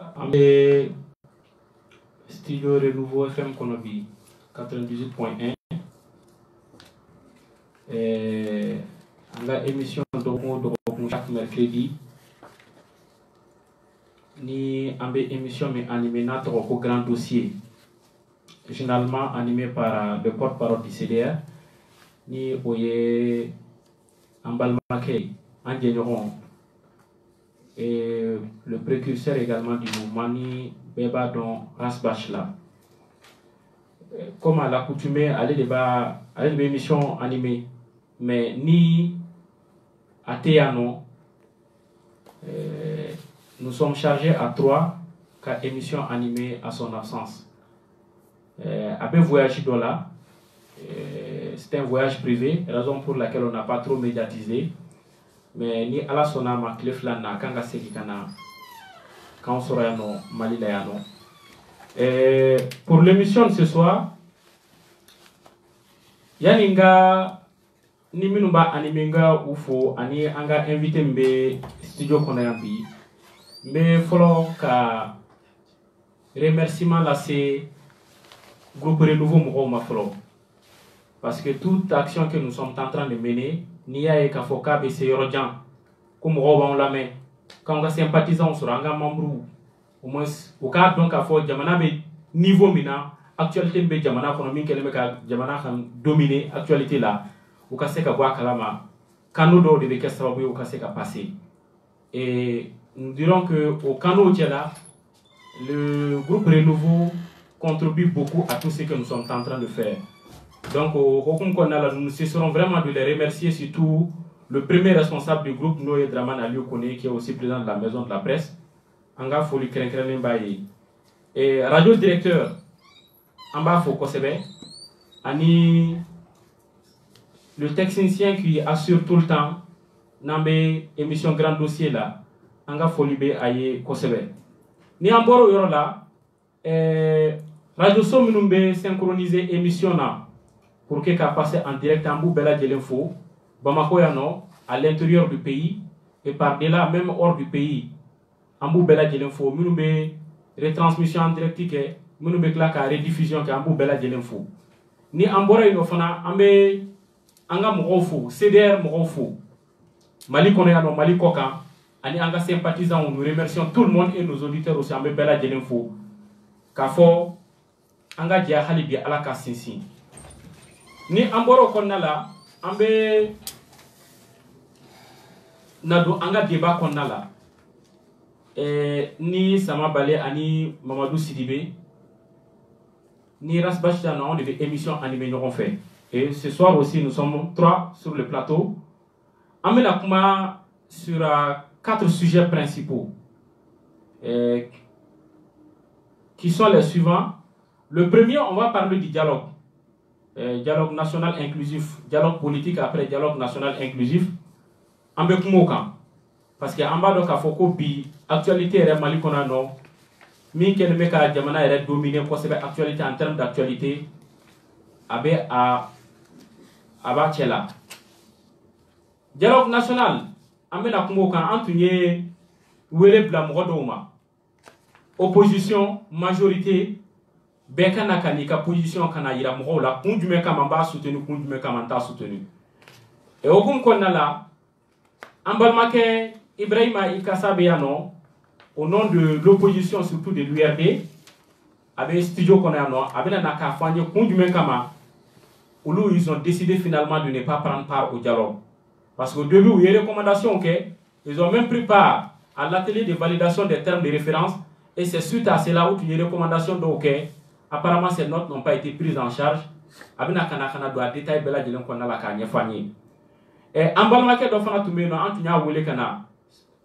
Ambe studio Renouveau FM Konobi 98.1 anga émission donc chaque mercredi ni ambe émission mais animé notre au grand dossier généralement animé par le porte-parole du CDR ni oye ambalmakei Andieneron et le précurseur également du mouvement ni Beba Don Rasbachla. Comme à l'accoutumée, aller des émissions animées, mais ni à Théano, nous sommes chargés à 3 qu'à émission animée à son absence. Avec voyage d'Ola, c'est un voyage privé, raison pour laquelle on n'a pas trop médiatisé. Mais ni ala sona ma clef na kanga seki kana quand on sera no Mali la no. Pour l'émission de ce soir, yaninga ni minumba animenga ufo ani anga invité mbe studio konayambi mais follow ka remerciement là c'est groupe Renouveau Mouro ma follow parce que toute action que nous sommes en train de mener ni ya ka foka be se yorojan comme on la met quand on sympathisant sur un membre au moins au cas donc à fort jamana be niveau mina actualité be jamana économique keleme ka jamana kan dominer actualité là au cas c'est ka boa kalama kanodo de ke sababu au cas c'est ka passer et nous dirons que au canot là le groupe Renouveau contribue beaucoup à tout ce que nous sommes en train de faire. Donc, nous cesserons vraiment de les remercier, surtout le premier responsable du groupe, Noé Draman Aliou Kone, qui est aussi président de la maison de la presse, Anga Foli Krenkren Mbaye. Et radio directeur, Amba Fokosebe, Ani, le technicien qui assure tout le temps, Nambe, émission Grand Dossier là, Anga Foli Be Aye Kosebe. Ni Amboro Yorola, Radio Sominumbe synchronisé émission là. Pour que passe en direct en Boubela de l'info, Bamako Yano, à l'intérieur du pays, et par-delà, même hors du pays, en Boubela de l'info, nous avons retransmission en direct, nous avons la rediffusion en Boubela de l'info. Ni en Bora Inofana, Ambe Anga Morofo, CDR Morofo, Mali Konéano, Mali Koka, Ani Anga sympathisant, nous remercions tout le monde et nos auditeurs aussi en Boubela de l'info. Kafo, Anga Dia Halibi Alaka Sinsi. Ni amboro konna la ambe nado anga débat konna la ni Sama Bale ani Mamadou Sidibé ni Rasbachla on devait émission animée nous on fait et ce soir aussi nous sommes 3 sur le plateau ambe la kuma sur 4 sujets principaux qui sont les suivants. Le premier, on va parler du dialogue. Dialogue national inclusif, dialogue politique après dialogue national inclusif, avec Moka. Parce que en bas de Kafoko, bi actualité est Mali Konano, mi qu'elle met qu'à Jamana est dominé pour cette actualité en termes d'actualité, abe à Abachela. Dialogue national, amène à Moka, Antoine, Wele Blamrodoma. Opposition, majorité. Bekana kanika position kana ira mo la kundume kama ba soutenu kundume kama ta soutenu e okum konna la ambalmake Ibrahima Ikasabe yano au nom de l'opposition surtout de l'URD avec studio konano avec na ka fanye kundume kama où ils ont décidé finalement de ne pas prendre part au dialogue parce qu'au début il y a des recommandations ils ont même pris part à l'atelier de validation des termes de référence et c'est suite à cela où il y a des recommandations apparemment ces notes n'ont pas été prises en charge. Abina kana doit détailler bela jelen ko na la ka nyefani. Et ambalmake do fana tumbe no antunya wole kana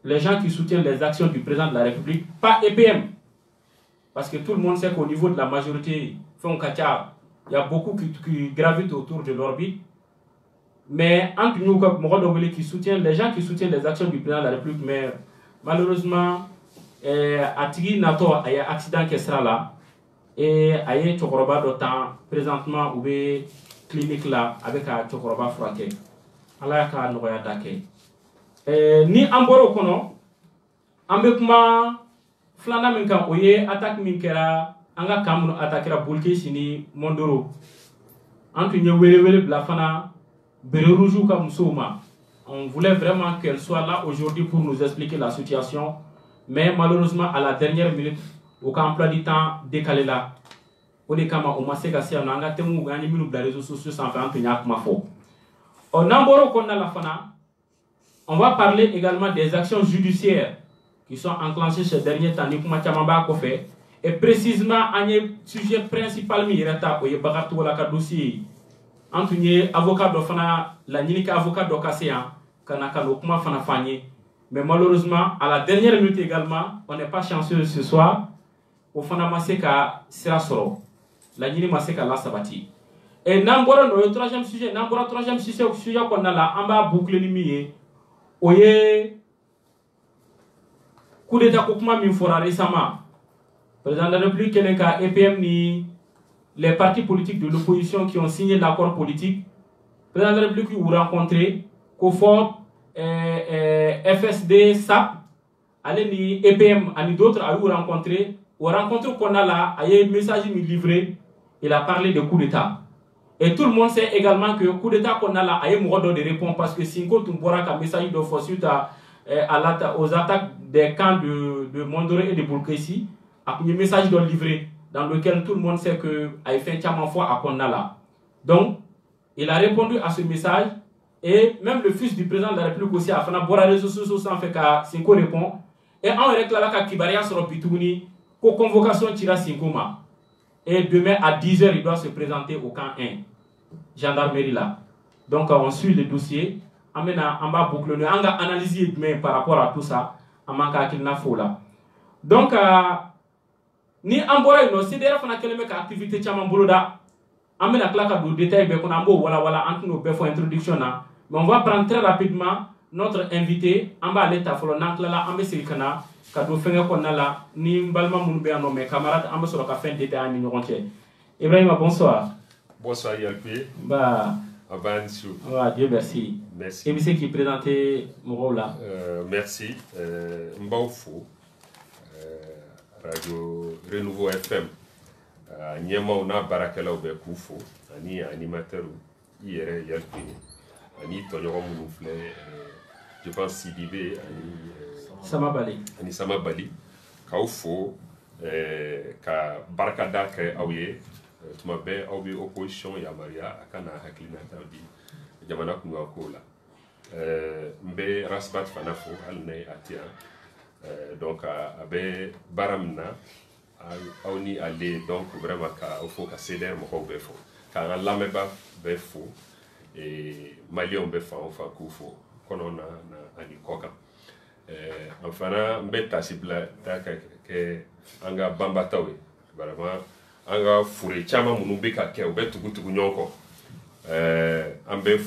les gens qui soutiennent les actions du président de la République pas EPM. Parce que tout le monde sait qu'au niveau de la majorité il y a beaucoup qui gravitent autour de l'orbite. Mais antunya qui soutiennent les gens qui soutiennent les actions du président de la République mais malheureusement atigi nato ay accident qui sera là. Et aye chokoroba do temps présentement ou be clinique là avec a chokoroba fraqué ala ka noya dake ni amboro kono ambe kuma flana min kan oye attaque min kera anga kamunu attaquera bulke sini mondoro antu nye wele bla fana bere rouge ka musoma. On voulait vraiment qu'elle soit là aujourd'hui pour nous expliquer la situation, mais malheureusement à la dernière minute au emploi du temps décalé là au décama au massé gassi on anga temu gani minu bla réseaux sociaux sans faire antu nyak mafo. On amboro konna la fana. On va parler également des actions judiciaires qui sont enclenchées ces derniers temps ni kuma chamamba ko fait et précisément un sujet principal mi reta o ye bagatu wala ka dossier antunye avocat do fana la ninika avocat do kaseyan kana kalo kuma fana fanye. Mais malheureusement à la dernière minute également on n'est pas chanceux ce soir au fana maseka sera soro la nini maseka la sabati et nambora no troisième sujet qu'on a là en bas boucle ni mié oye coup d'état kokuma min fora récemment président de la République Keneka EPM ni les partis politiques de l'opposition qui ont signé l'accord politique président de la République vous rencontrez COFOP FSD SAP allez ni EPM ani d'autres à vous rencontrer au rencontre qu'on a là a un message mi livré il a parlé de coup d'état. Et tout le monde sait également que le coup d'état qu'on a là, il y a un de répondre parce que si on a un message de force suite aux attaques des camps de Mondoré et de Boulkessi, un message de livré dans lequel tout le monde sait que il a fait un fois à qu'on a là. Donc, il a répondu à ce message et même le fils du président de la République aussi a fait un réseau social sans faire que Sinko répond. Et on réclame que Kibaria sera bitouni pour convocation tira Sinkoma. Et demain à 10h, il doit se présenter au camp 1, gendarmerie là. Donc on suit le dossier, on va boucler, on va analyser demain par rapport à tout ça, on va qu'il n'a faux là. Donc, ni ambora ino, c'est d'ailleurs qu'on a quelques activités tchaman boloda, on va claquer du détail, mais qu'on a beau voilà entre nos beffos introduction là. Mais on va prendre très rapidement notre invité, on va aller tafolo nankla là, on va se kana. Kado fenga konna la ni balma munbe ano mes camarades ambe sur la fin d'état ni ñorontier. Ibrahima bonsoir. Bonsoir Yalpi. Bah Abansou. Ah Dieu merci. Merci. Et monsieur qui présentait mon rôle là. Merci. Mbaoufou. Radio Renouveau FM. Nyema ona barakela obekufo ani animateur hier Yalpi. Ani tonyo moufle je pense Sidibé ani Sama Bali. Ani Sama Bali. Kaufo ka barakada ke awye tuma be awye opposition ya Maria akana haklina tabi jamana kunwa kola. Mbe rasbat fanafo alne atia. Donc abe baramna awni aller donc vraiment ka ofo ka ceder mo ko befo. Ka lameba befo et malion befa ofa kufo konona na ani koka. Enfin, mbeta sibla ta ke anga bambatawe vraiment anga fure chama munumbe ka ke obetu gutu nyonko ambe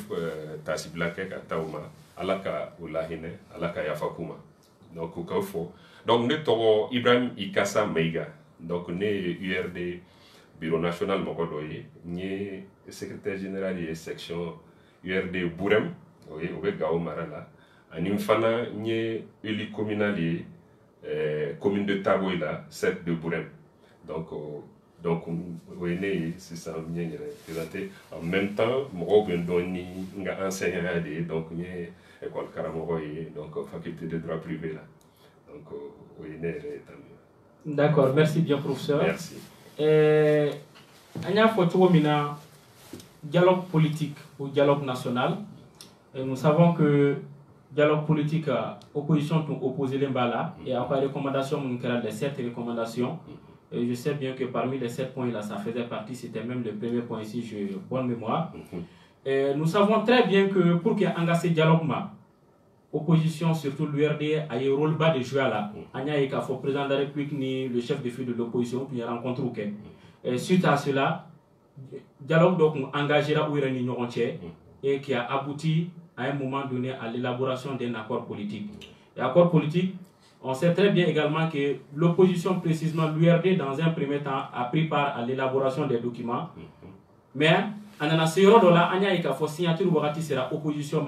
ta sibla ke katawma alaka ulahine alaka yafakuma donc ukafo donc ne to Ibrahim Ikassa Meiga donc né URD bureau national mokodoye ni secrétaire général et section URD Bourem oui obe gawo marala anim fana nye élu communal commune de Taboila 7 de Bourem donc c'est ça bien présenté en même temps mo doni nga enseignant donc nye école Karamoro donc faculté de droit privé là donc d'accord merci bien professeur merci anya foto mina dialogue politique ou dialogue national et nous savons que dialogue politique opposition pour opposer les mbala et après recommandation les 7 recommandations et je sais bien que parmi les 7 points là ça faisait partie, c'était même le premier point ici, j'ai bonne mémoire. Et nous savons très bien que pour qu'il y ait un dialogue opposition surtout l'URD a eu un rôle bas de jouer là anya et qu'il faut président de la République ni le chef de file de l'opposition puis il rencontre OK et suite à cela dialogue donc engagera ou réunion entière et qui a abouti à un moment donné à l'élaboration d'un accord politique. Et accord politique, on sait très bien également que l'opposition, précisément l'URD, dans un premier temps, a pris part à l'élaboration des documents. Mais, on a signé la signature de l'opposition,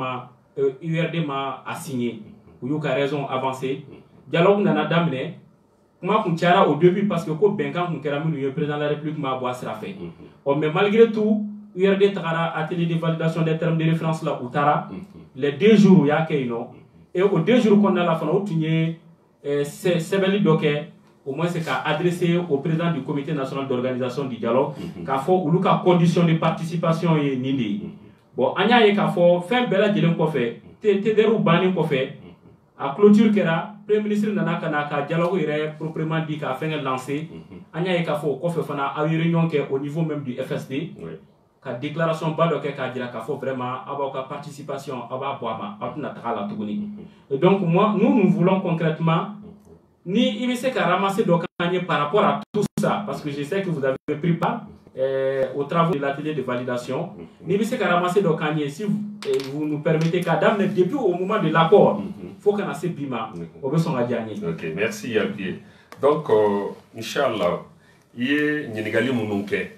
URD m'a signé. Pour une raison avancée. Dialogue n'a d'amené. comment qu'on tient au début parce que quand Benkan qu'on kera le président de la République m'a boit sera fait. Mais malgré tout, URD Tara atelier de validation des termes de référence là où Tara les 2 jours où il y a non et aux 2 jours qu'on a la fin où tu es c'est bel au moins c'est qu'à adresser au président du comité national d'organisation du dialogue qu'a fait ou l'ouka condition de participation et nini bon anya y qu'a fait fin bella jelen ko fait te deru bani ko fait à clôture kera premier ministre nana kanaka dialogue irait proprement dit qu'a fait lancer anya y qu'a fait ko fait fana a réunion qui au niveau même du FSD ka déclaration ba do ke ka dira qu'a fait vraiment avoir ka participation aba boama atuna takala tuguni et donc moi nous voulons concrètement ni il s'est ramassé par rapport à tout ça parce que je sais que vous avez pris part aux travaux de l'atelier de validation ni il s'est ramassé si vous nous permettez qu'Adam depuis au moment de l'accord faut qu'on a ces bima au besoin à gagner. Ok, merci Yabier. Donc inchallah yé Nigali Mununke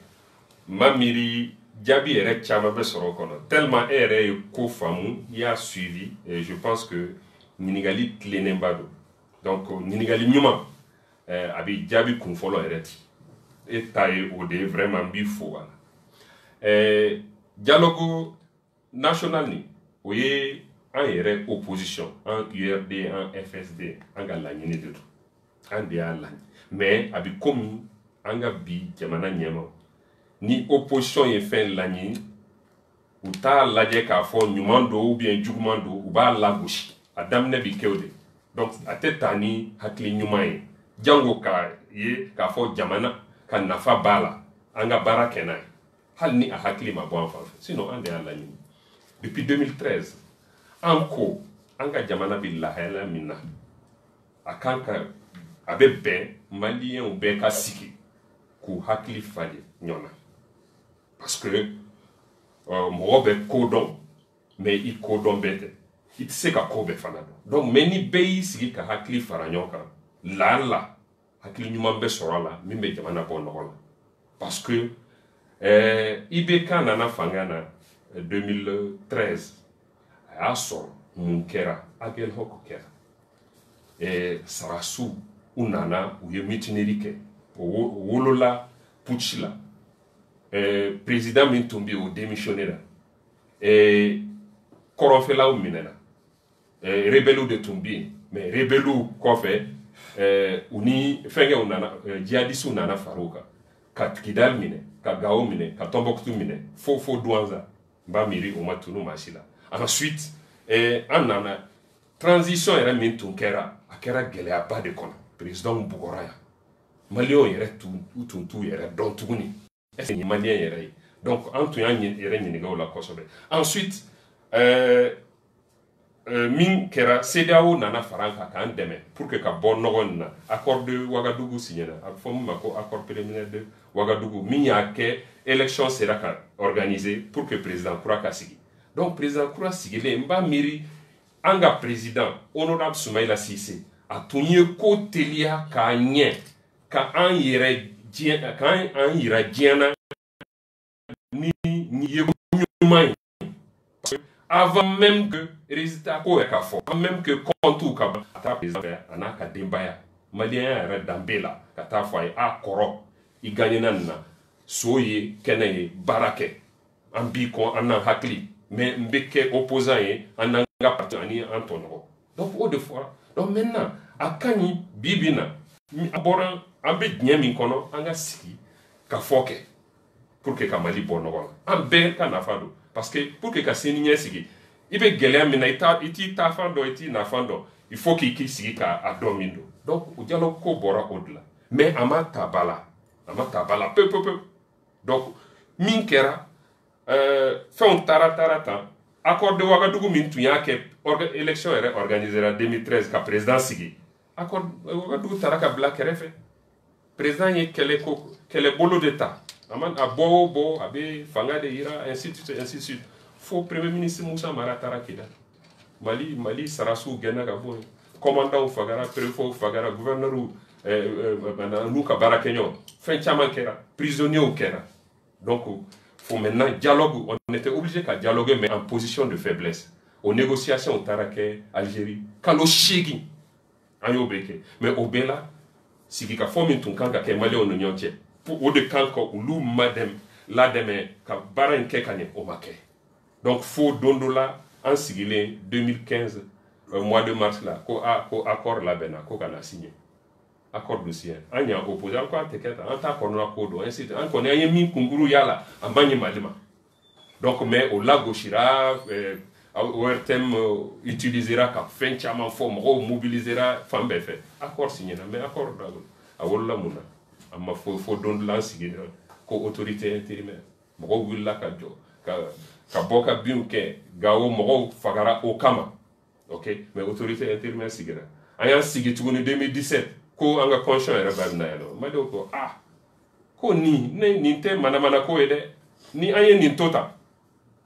mamiri Diaby ere chama be soro kono tellement ere ko famu y a suivi et je pense que Nigali Tlenembado donc Nigali Nyuma abi Diaby kun folo ereti et taille au de vraiment bifo dialogue national ni oye en ere opposition en URD en FSD en galanyini de tout en de ala mais abi comme en bi jamana nyema ni opposition est fait l'année ou ta lajɛ k'a fɔ ɲuman do ou bien juguman do u b'a lagosi a daminɛ bi kɛ o de donc a tɛ taa ni hakili ɲuman ye jango k'a ye k'a fɔ jamana ka nafa b'a la an ka baara kɛ n'a ye hali ni a hakili ma bɔ an fan fɛ sinon an de y'a laɲini depuis 2013 an ko an ka jamana bi lahala min na a kan ka a bɛ bɛn maliyɛnw bɛɛ ka sigi k'u hakili falen ɲɔgɔn na parce que mɔgɔ bɛ ko dɔn mais i ko dɔn bɛɛ tɛ i tɛ se ka ko bɛɛ fana dɔn donc mais ni bɛɛ y'i sigi ka hakili fara ɲɔgɔn kan la hakili ɲuman bɛ sɔrɔ a la min bɛ jamana bɔ nɔgɔ la parce que IBK nana fanga na 2013 a y'a sɔrɔ mun kɛra Aguelhok kɛra Sarasu u nana u ye mutinerie kɛ o wolola putsch la président min tun bɛ o démissionné la kɔrɔnfɛlaw minɛna rebelliw de tun bɛ yen mais rebelliw kɔfɛ u ni fɛnkɛw nana djihadistes nana far'o kan ka Kidal minɛ ka Gao minɛ ka Tombouctou minɛ fo Douentza n b'a miiri o ma tunu maa si la ensuite an nana transition yɛrɛ min tun kɛra a kɛra gɛlɛyaba de kɔnɔ président bugɔra yan maliyɛnw yɛrɛ tun t'u yɛrɛ dɔn tuguni est-ce que ni malien yɛrɛ ye donc an tun y'an yɛrɛ ɲininka o la kosɛbɛ ensuite min kɛra CEDEAO nana fara an kan k'an dɛmɛ pour que ka bɔ nɔgɔ nin na accord de Ouagadougou signera a bɛ fɔ min ma ko accord préliminaire de Ouagadougou min y'a kɛ élection sera ka organiser pour que président kura ka sigi donc président kura sigilen n b'a miiri an ka président honorable Soumaïla Cissé a tun ye ko teliya k'a ɲɛ ka an yɛrɛ k'an yira diɲɛ na ni ye ɲuman ye avant même que résultat ko yɛrɛ ka fɔ avant même que compte ka ban ka taa président fɛ a n'a ka denbaya maliyɛnya yɛrɛ danbe la ka taa fɔ a ye a kɔrɔ i gagnena nin na so ye kɛnɛ ye baara kɛ an b'i kɔn an n'an hakili mais n bɛ kɛ opposant ye an n'an ka parti ani an tɔɲɔgɔn donc o de fɔra donc maintenant a ka ɲi bi bi na a bɔra an bɛ diɲɛ min kɔnɔ an ka sigi ka fɔ kɛ pour que ka Mali bɔ nɔgɔ la an bɛɛ ka nafa don parce que pour que ka sini ɲɛ sigi i bɛ gɛlɛya min na i t'i ta fan dɔn i t'i nafan dɔn il faut k'i sigi k'a dɔn min don donc o dialogue ko bɔra o de la mais a ma ta ba la peu donc min kɛra fɛnw taara tan accord de Ouagadougou min tun y'a kɛ élection yɛrɛ organisera 2013 ka président sigi accord Ouagadougou taara ka bila kɛrɛfɛ président ye kɛlɛbolo de ta a bɔ o bɔ a bɛ fanga de yira ainsi de suite fo premier ministre Moussa Mara taara Kidal Mali Sarasu gɛnna ka bɔ yen commandant fagara préfet fagara gouverneur n'u ka baara kɛ ɲɔgɔn fɛn caman kɛra prisonniers kɛra donc faut maintenant dialogue on était obligé ka dialoguer mais en position de faiblesse aux négociations taara kɛ Algérie kalo 8 an y'o bɛɛ kɛ mais o bɛɛ la sigi ka fo min tun kan ka kɛ maliyɛnw ni ɲɔgɔn cɛ o de kan ka olu ladɛmɛ ka baara in kɛ ka ɲɛ o ma kɛ donc fo don dɔ la an sigilen 2015 mois de mars la ko accord labɛnna ko ka na signer accord du signer an y'a opposé an ko an tɛ kɛ tan an t'a kɔnɔna ko dɔn ainsi an kɔni an ye min kunkuru y'a la a ma ɲɛ Mali ma donc mais o lagosira ORTM utilisera ka fɛn caman fɔ mɔgɔw mobilisera fan bɛɛ fɛ accord signé na mais accord a wolola mun na a ma fo don dɔ la an sigira ko autorité intérimaire mɔgɔw wulila ka jɔ ka bɔ ka binw kɛ Gao mɔgɔw fagara o kama ok mais autorité intérimaire sigira an y'an sigi tuguni 2017 ko an ka constitution yɛrɛ b'a bɛna yɛlɛma Maliɲɛnw ko ko nin tɛ manamana ko ye dɛ ni an ye nin to tan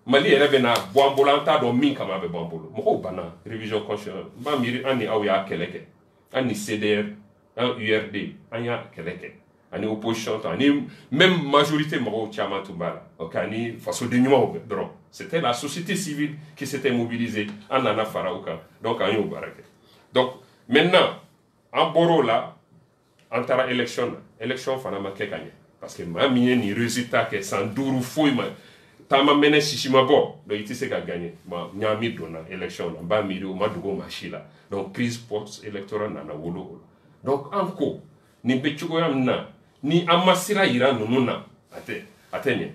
Mali yɛrɛ bɛna bɔ an bolo an t'a dɔn min kama a bɛ bɔ an bolo mɔgɔw banna révision constitutionnelle n b'a miiri an ni aw y'a kɛlɛ kɛ an ni CDR an URD an y'a kɛlɛ kɛ ani opposition ta ani même majorité mɔgɔw caman tun b'a la ok ani fasoden ɲumanw dɔrɔn c'était la société civile qui s'était mobilisée an nana fara o kan donc an y'o baara kɛ donc maintenant an bɔr'o la an taara élection na élection fana ma kɛ ka ɲɛ parce que maa min ye nin résultat kɛ san 5 foyi ma taama mɛnɛ sisi ma bɔ donc i tɛ se ka gagner ɲaami donna élection na n b'a miiri o ma dogo maa si la donc crise post électorale nana wolo o la donc an ko nin bɛ cogoya min na ni an ma sira yira ninnu na a tɛ ɲɛ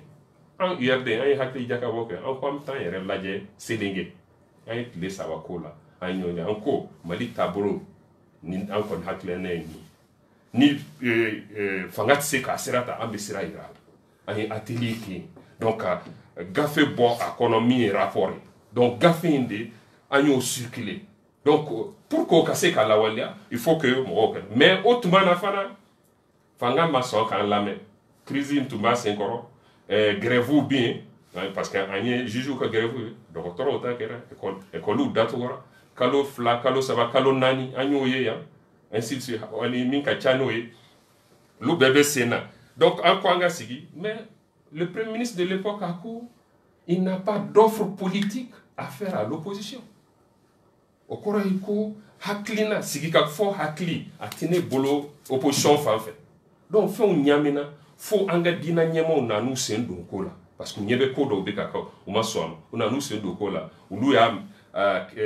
an URD an ye hakili jakabɔ kɛ an ko an bɛ taa an yɛrɛ lajɛ selenge an ye tile 3 k'o la an ye ɲɔgɔn an ko Mali taabolo ni an kɔni hakilina ye nin ni fanga tɛ se k'a sira ta an bɛ sira yira a la an ye atelier kɛ donc ka gafe bɔ a kɔnɔ min ye rapport ye donc gafe in de an y'o circuler donc pour que o ka se ka lawaleya il faut que mɔgɔw kɛ mais o tuma na fana fanga ma sɔn k'an lamɛn crise in tun b'a senkɔrɔ grève bɛ yen parce que an ye juge ka grève ye dɔgɔtɔrɔw ta kɛra école datugura kalo 2 kalo 3 kalo 4 an y'o ye yan ainsi de suite ani min ka ca n'o ye olu bɛɛ bɛ sen na donc an ko an ka sigi mais le premier ministre de l'époque a dit il n'a pas d'offre politique à faire à l'opposition. Au cours du coup, haklina sigi ka fo hakli atine bolo opposition fan fait. Donc fait on nyamina fo anga dina nyemo na nu sendo ko la parce que nyebe ko do be ka ko o ma so on na nu sendo ko la ulu ya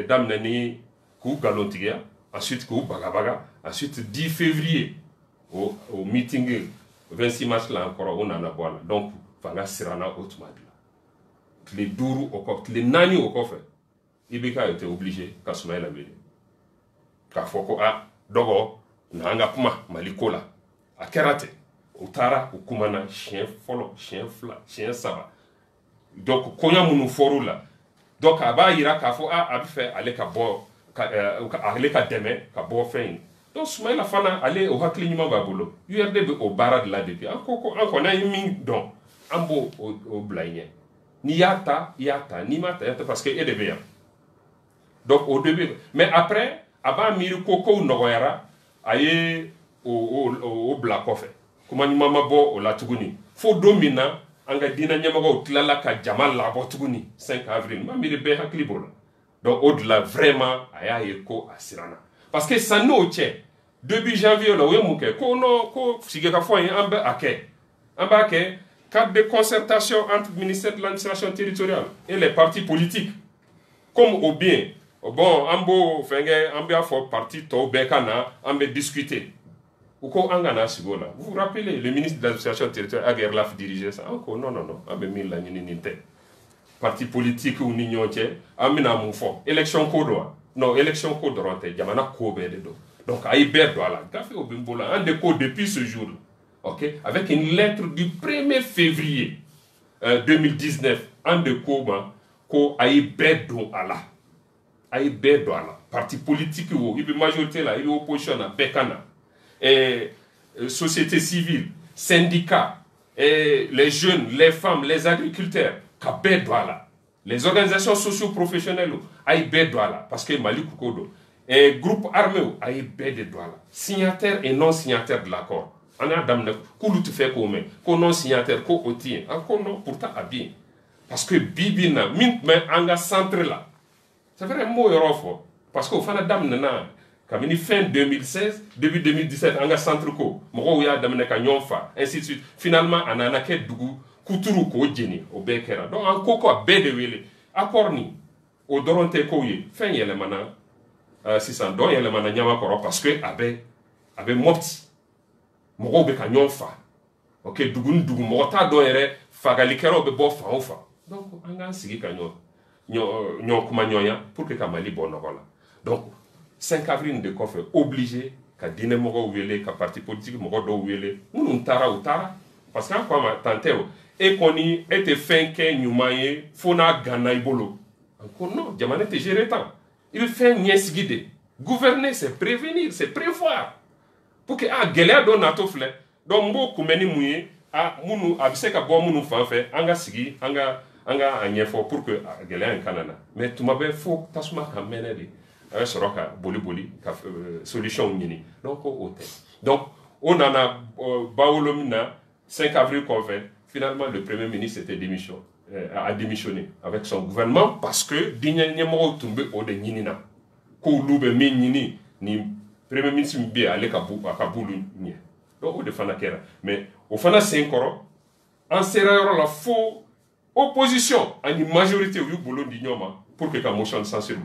damna ni ku galontigia ensuite ku bagabaga ensuite 10 février au meeting 26 mars là encore on en a voilà donc fanga sirana automatique les duru au coffre les nani au coffre Ibeka était obligé ka Soumaïla Mbédé ka foko dogo na anga kuma malikola a kerate utara ukumana chien folo chien fla chien saba donc konya munu foru la donc aba ira ka fo abi fait aller ka bo aller ka deme ka bo fin donc Soumaïla fana aller au hakli nyima babolo URD be au bara de la depuis encore na yimi donc ambo au blaigné ni yata ni mata yata parce que edebe donc au début mais après avant miri koko nogoyara aye au black off kuma ni mama bo o la tuguni fo domina anga dina nyamago tlala ka jamal la bo tuguni 5 avril ma miri be hakli bola donc au-delà vraiment aya yeko asirana parce que ça no che début janvier là we muke ko no ko sigeka fo yin amba ke cadre de concertation entre le ministère de l'administration territoriale et les partis politiques comme au bien bon ambo fenge ambia for parti to bekana ambe discuter ou ko angana sigola vous vous rappelez le ministre de l'administration territoriale Aguerlaf dirigeait ça encore non ambe min la ni ninte parti politique ou union tie amina mu fo élection ko do non élection ko doronte jamana ko be de do donc ay be do ala gafe obimbola ande ko depuis ce jour ok avec une lettre du 1er février 2019 ande ko ay be do ala ayi bɛɛ don a la parti politique wo i bɛ majorité la i bɛ opposition na bɛɛ ka na société civile syndicats les jeunes les femmes les agriculteurs ka bɛɛ don a la les organisations socio-professionnelles ayi bɛɛ don a la parce que Mali kuko don groupe armé ayi bɛɛ de don a la signataires et non signataires de l'accord an y'a daminɛ k'olu tɛ fɛ k'o mɛn ko non signataire ko o tɛ yen ko non pourtant a bɛ yen parce que bi na min tun bɛ an ka centre la c'est vrai mot yɔrɔ fɔ parce que o fana daminɛna Kamini fin 2016 début 2017 anga centre ko mogo ya damene ka nyonfa ainsi de suite finalement anana ke dugu kuturu ko jeni o be kera donc en koko be de wele accord ni o doronte ko ye fin yele mana 600 don yele mana nyama koro parce que abe mopti mogo be ka nyonfa ok dugu mogo ta do yere fagali kero be bo fa ofa donc anga sigi ka nyo kuma nyoya pour que kamali bonogola donc 5 avril de kofe obligé ka dine mogo wele ka parti politique mogo do wele munu tara ou tara parce que quoi ma tante et koni était fin ke nyumaye fona gana ibolo encore non jamane te gérer temps il fait nies guider gouverner c'est prévenir c'est prévoir pour que gelea do nato fle do mbo kumeni muye munu abise ka bo munu fanfe anga sigi anga anyefo pour que gelea en kanana mais tu m'avais faux tasuma ka meneli soroka boli ka solution nyini donc au hôtel donc on en a baolomina 5 avril convent finalement le premier ministre a démissionné avec son gouvernement parce que digne mo tumbe o de nyinina ko lube min nyini ni premier ministre mbi ale ka bulu ni donc o de fana kera mais au fana 5 ans en serreur la faux opposition à une majorité yu bolo di nyoma pour que la motion de censure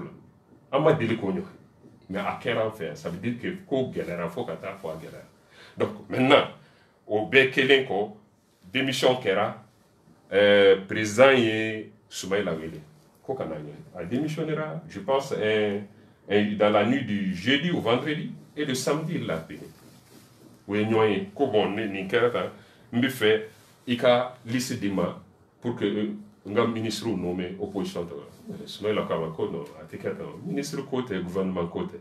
ama deli ko nyo mais à quel fait ça veut dire que ko galère faut kata faut galère donc maintenant au bekelen ko démission kera président et Soumaïla Wele ko kana nyo a démissionnera je pense dans la nuit du jeudi au vendredi et le samedi il l'a payé oui nyoy ko bon ni kera mbi fait ika liste dima pour que nga ministre nommé opposition Soumaïla Kamako no atikata ministre côté gouvernement côté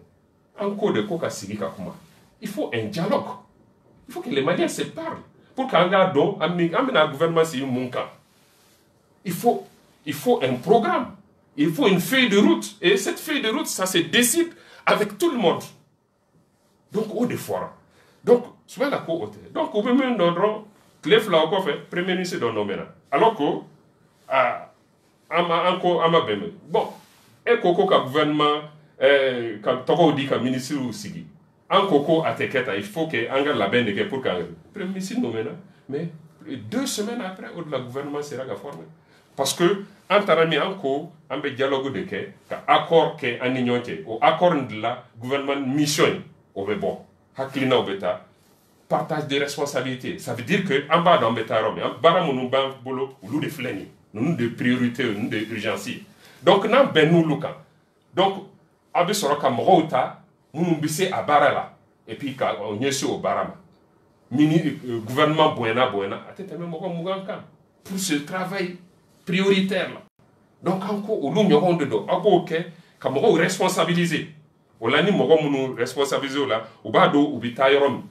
en code ko ka sigi ka kuma il faut un dialogue il faut que les Maliens se parlent pour qu'un gars do amina gouvernement c'est munka il faut un programme il faut une feuille de route et cette feuille de route ça se décide avec tout le monde donc au des fois donc Soumaïla ko hôtel donc au même endroit Clef la ko fait premier ministre do nommé alors que ama beme bon e koko ka gouvernement ka toko di ka ministre ou sigi en koko ateketa il faut que anga la benne que pour que premier ministre nommé mais 2 semaines après au de la gouvernement sera formé parce que en tarami anko ambe dialogue de que accord que aninyote au accord de la gouvernement mission au bon haklina obeta partage des responsabilités ça veut dire que en bas dans betarom en baramunu ban bolo ou de fleni nous de priorité nous de urgence donc nan benu luka donc abe soroka mota munu bise abarala et puis ka onyesi au barama mini gouvernement buena atete même moko muganka pour ce travail prioritaire là donc encore au lu nyoron de do abo ke ka moko responsabiliser olani moko munu responsabiliser là ou ba do ubita yorom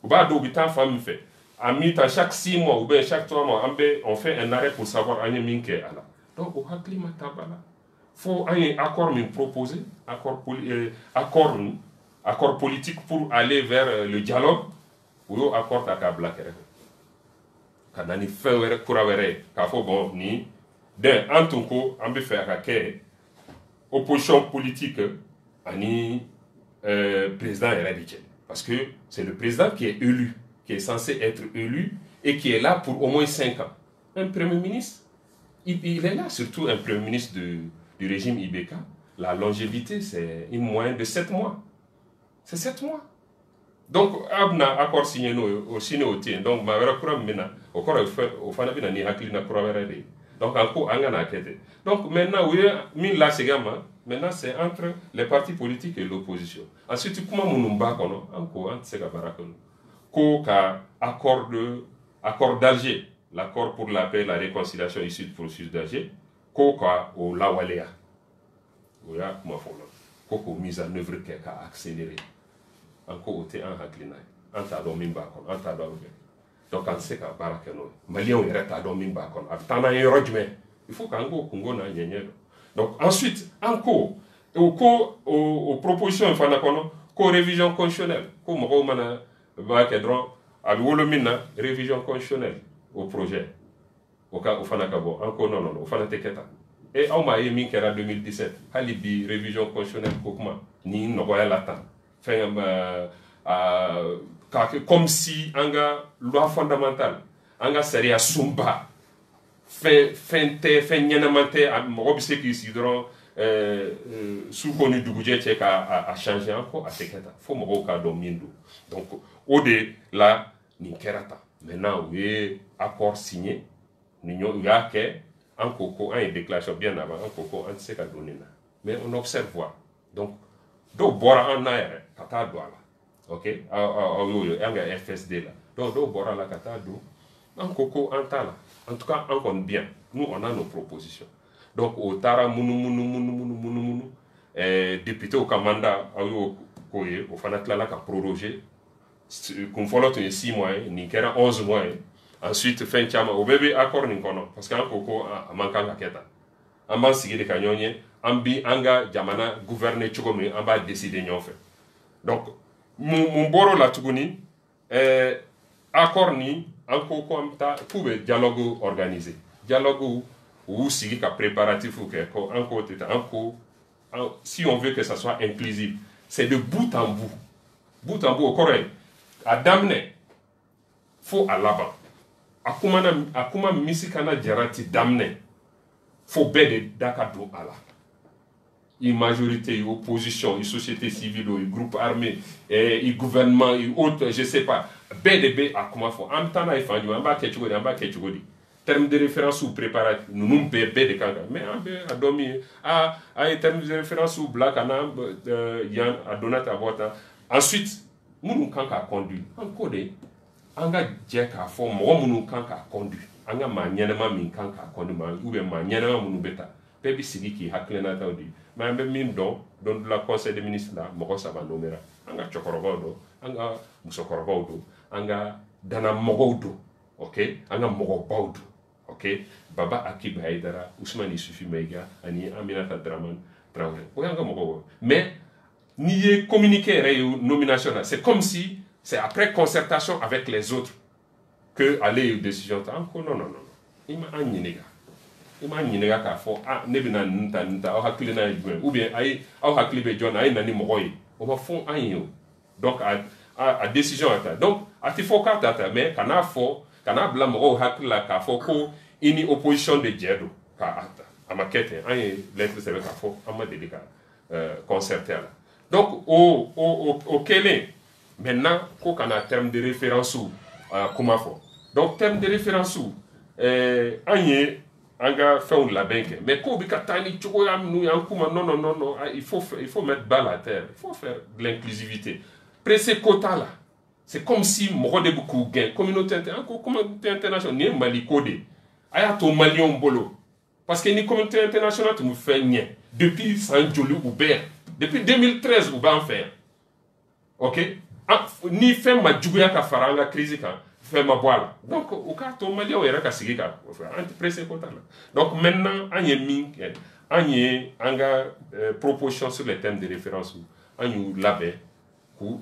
ou ba do ubita femme fait à mi-temps, chaque 6 mois ou bien chaque 3 mois, on fait un arrêt pour savoir à minke ala. Donc, au climat tabala, faut un accord me proposer, accord politique pour aller vers le dialogue ou accord à kabla kere. Kanani fait kurawere, kafo bon ni d'un antunko ambe faire à opposition politique ani président Eradicel parce que c'est le président qui est élu, qui est censé être élu et qui est là pour au moins 5 ans. Un premier ministre, il est là, surtout un premier ministre du régime Ibeka. La longévité, c'est une moyenne de 7 mois. C'est 7 mois. Donc, abna accord signé au signé donc ma vera kura mena au corps au fanabina ni haklina kura vera de. Donc encore angana kete. Donc maintenant oui min la segama maintenant c'est entre les partis politiques et l'opposition. Ensuite comment munumba kono encore ant sega barakono. Ko ka accord d'Alger, l'accord pour la paix et la réconciliation issu du processus d'Alger, ko ka au lawalea. Oya kuma fola. Ko ko mise en œuvre qui a accéléré. Encore au en haklina anta do min ba kon anta do donc on sait que barakeno malien on reta do min ba kon atana yoro jme il faut qu'ango kungo na nyenye donc ensuite encore aux propositions fana kono ko révision constitutionnelle ko mo mana ba kedron abi wolomina révision constitutionnelle au projet au cas au fana kabo encore non au fana teketa et on m'a émis qu'era 2017 halibi révision constitutionnelle ko kuma ni no goya latan comme si anga loi fondamentale anga sariya sumba fait nyanamante mɔgɔ bɛ se k'i sigi dɔrɔn su ko ni dugujɛ cɛ ka a changer encore a tɛ kɛ tan fo mɔgɔw k'a dɔn min don donc o de la nin kɛra tan maintenant u ye accord signé ni u y'a kɛ an ko ko an ye déclaration bien avant an ko ko an tɛ se ka don nin na mais on observe voir donc dɔw bɔra an na yɛrɛ ka taa don a la ok aw y'o ye an ka FSD la donc dɔw bɔra la ka taa don an ko ko an t'a la en tout cas an kɔni bien nous on a nos propositions donc o taara munumunu député ka mandat aw y'o ko ye o fana tilala ka proroger kun fɔlɔ tun ye 6 mois ye nin kɛra 11 mois ye ensuite fɛn caman o bɛɛ bɛ accord nin kɔnɔ parce que an ko ko a man kan ka kɛ tan an b'an sigi de ka ɲɔgɔn ye an bi an ka jamana gouverner cogo min an b'a décider ɲɔgɔn fɛ donc mun bɔr'o la tuguni accord ni an ko ko an bɛ taa k'u bɛ dialogue organiser dialogue u y'u sigi ka préparatif kɛ ko an ko tɛ an ko si on veut que ça soit inclusif c'est de bout en bout o kɔrɔ ye a daminɛ fo a laban a kuma misi kana jara ti daminɛ fo bɛɛ de da ka don a la i majorité i opposition i société civile i groupe armé i gouvernement i autre je sais pas bɛɛ de bɛ a kuma fɔ an bɛ taa n'a ye fan jumɛn an b'a kɛ cogo di terme de référence ou préparatifs ninnu bɛɛ de kan mais an bɛ a dɔn min ye a ye terme de référence bila ka na yan a donna ta bɔ tan ensuite minnu kan k'a conduire an ko de an ka jɛ k'a fɔ mɔgɔ minnu kan k'a conduire an ka maa ɲɛnɛma min kan k'a conduire ou bien maa ɲɛnɛma minnu bɛ ta bɛɛ bɛ sigi k'i hakilinataw di mais an bɛ min dɔn don dɔ la conseil des ministres la mɔgɔ 3 nomera an ka cɛkɔrɔbaw don an ka musokɔrɔbaw don an ka danamɔgɔw don ok an ka mɔgɔbaw don ok Baba Akiba Haidara Ousmane Isufi Maïga ani Aminata Dramane Traoré o y'an ka mɔgɔw mais n'i ye communiqué yɛrɛ ye nomination na c'est comme si c'est après concertation avec les autres que ale ye décision ta an ko non i ma an ɲininka k'a fɔ ne bɛna nin ta aw hakilina ye jumɛn ou bien aw hakili bɛ jɔn na a ye na ni mɔgɔ ye o ma fɔ an ye o donc a décision a ta donc a tɛ fɔ k'a ta ta mais kana bila mɔgɔw hakili la k'a fɔ ko i ni opposition de jɛ don k'a ta a ma kɛ ten an ye lettre sɛbɛn k'a fɔ an ma deli ka concerter a la donc o kɛlen maintenant ko kana terme de référence kuma fɔ donc terme de référence an ye an ka fɛnw labɛn kɛ mais kow bɛ ka taa ni cogoya minnu ye an kuma non il faut mettre bas la terre il faut faire de l'inclusivité pressé quota la c'est comme si mɔgɔ de bɛ k'u gɛn communauté internationale nin ye Mali ko de a y'a to maliyɛnw bolo parce que ni communauté internationale tun bɛ fɛn ɲɛ depuis san joli u bɛ yan depuis 2013 u b'an fɛ yan ok ni fɛn ma juguya ka fara an ka crise kan fɛn ma bɔ a la donc u k'a to maliyɛnw yɛrɛ ka sigi ka an tɛ pressé quota la donc maintenant an ye min kɛ an ye an ka proposition sur les thèmes de référence an y'u labɛn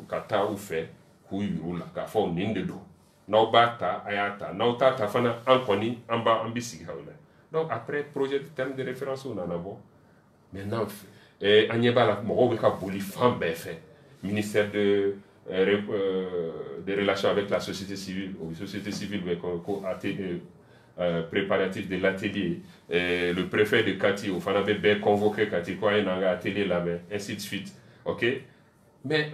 ka taa u fɛ k'u yir'u la k'a fɔ nin de don n'aw b'a ta a y'a ta n'aw t'a ta fana an kɔni an bɛ sigi aw la donc après projet de thème de référence nana bɔ maintenant an ɲɛ b'a la mɔgɔw bɛ ka boli fan bɛɛ fɛ ministère des relations avec la société civile préparatif de l'atelier le préfet de Kati o fana bɛ bɛɛ convoqué Kati ko a ye n'an ka atelier labɛn ainsi de suite ok mais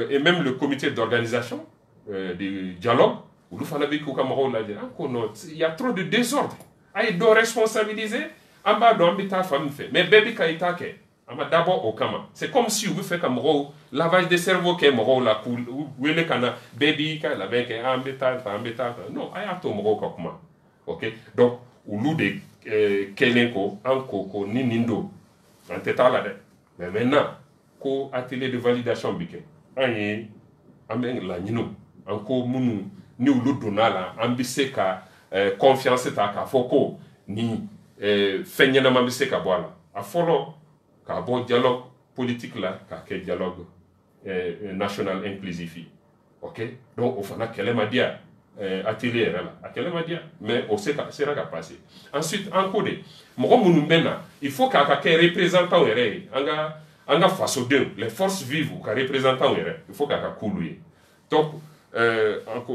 et même le comité d'organisation du dialogue olu fana bɛ k'u ka mɔgɔw lajɛ an ko non il y a trop de désordre a ye dɔ responsabiliser an b'a dɔn an bɛ taa fan min fɛ mais bɛɛ bɛ ka i ta kɛ an ma dabɔ o kama c'est comme si u bɛ fɛ ka mɔgɔw lavage de cerveau kɛ mɔgɔw la k'u wele ka na bɛɛ b'i ka labɛn kɛ an bɛ taa tan an bɛ taa tan non a y'a to mɔgɔw ka kuma ok donc olu de kɛlen ko an ko ni nin don an tɛ taa la dɛ mais maintenant ko atelier de validation bi kɛ an bɛ laɲiniw an ko minnu ni olu donna la an bɛ se ka confiance ta k'a fɔ ko ni fɛn ɲɛnama bɛ se ka bɔ a la a fɔlɔ k'a bɔ dialogue politique la k'a kɛ dialogue national inclusif ye ok donc o fana kɛlɛ ma diya atelier yɛrɛ la a kɛlɛ ma diya mais o sera ka passer ensuite an ko de mɔgɔ minnu bɛ na il faut k'a ka kɛ représentant yɛrɛ ye an ka anga faso den les forces vives ou ka représentant il faut ka kulu donc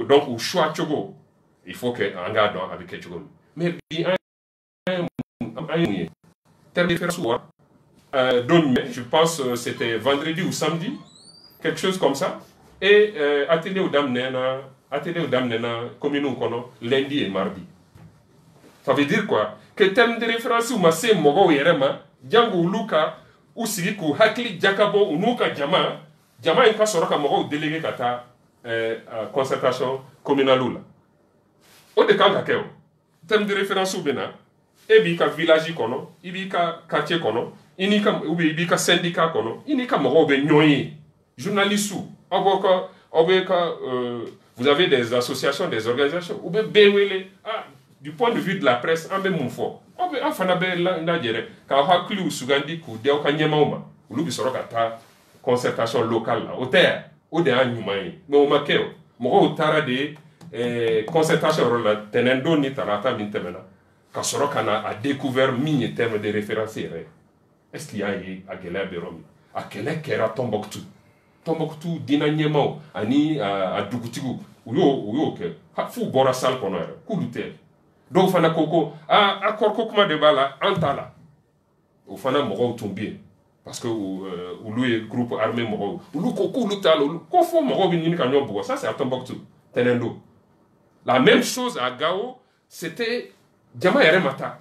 donc au choix chogo il faut que anga don avec quelque chose mais bien je pense c'était vendredi ou samedi quelque chose comme ça et atelier au dam nena commune kono lundi et mardi. Ça veut dire quoi? Que thème de référence ou masse mogo yerema jango luka ou sigiku hakli jakabo unuka jama inka soroka mogo délégué kata concertation communale là. O de kanga keo thème de référence ou bena e bi ka village kono ibi ka quartier kono inika ou bi ka syndicat kono inika mogo be nyoyi journaliste aboka vous avez des associations, des organisations, ou bien du point de vue de la presse, on peut moufo. On peut enfin la dire quand hakli ou sugandi ku deo kanyemauma, ou lubi soro kata concertation locale là, au terre, au de anyumai, mais au makeo, mo tara de concertation là, tenendo ni tarata mintemena, quand soro kana a découvert mini terme de référence. Est-ce qu'il y a à Gela Beromi, à quel kera Tombouctou? Tombouctou dina nyemao ani a dugutigu uyo ke fu bora sal kono era kulute do fana koko a korko kuma de bala antala o fana mogo tumbi parce que ulu groupe armé mogo ulu koko lutalo ko fo mogo bi ni kanyo bo ça c'est à Tombouctou tenendo la même chose à Gao c'était jama yere mata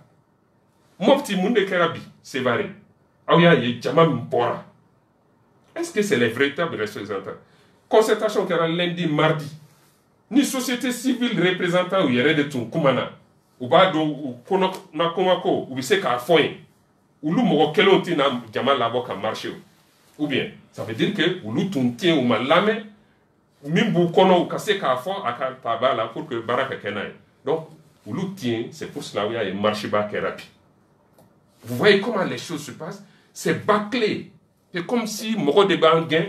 mopti munde kerabi c'est varié awya ye jama mbora. Est-ce que c'est les véritables représentants? Concertation qui era lundi, mardi. Ni société civile représentant ou yere de tout kumana. Ou ba do ou kono na komako ou bise ka foye. Ou lu mo kelonti na jama labo ka marché. Ou bien, ça veut dire que ou lu tuntien ou malame mimbu kono ou kase ka fon aka tabala pour que baraka kenai. Donc, ou lu tient, c'est pour cela où il y a un marché bas qui est rapide. Vous voyez comment les choses se passent? C'est bâclé. C'est comme si moro de bangain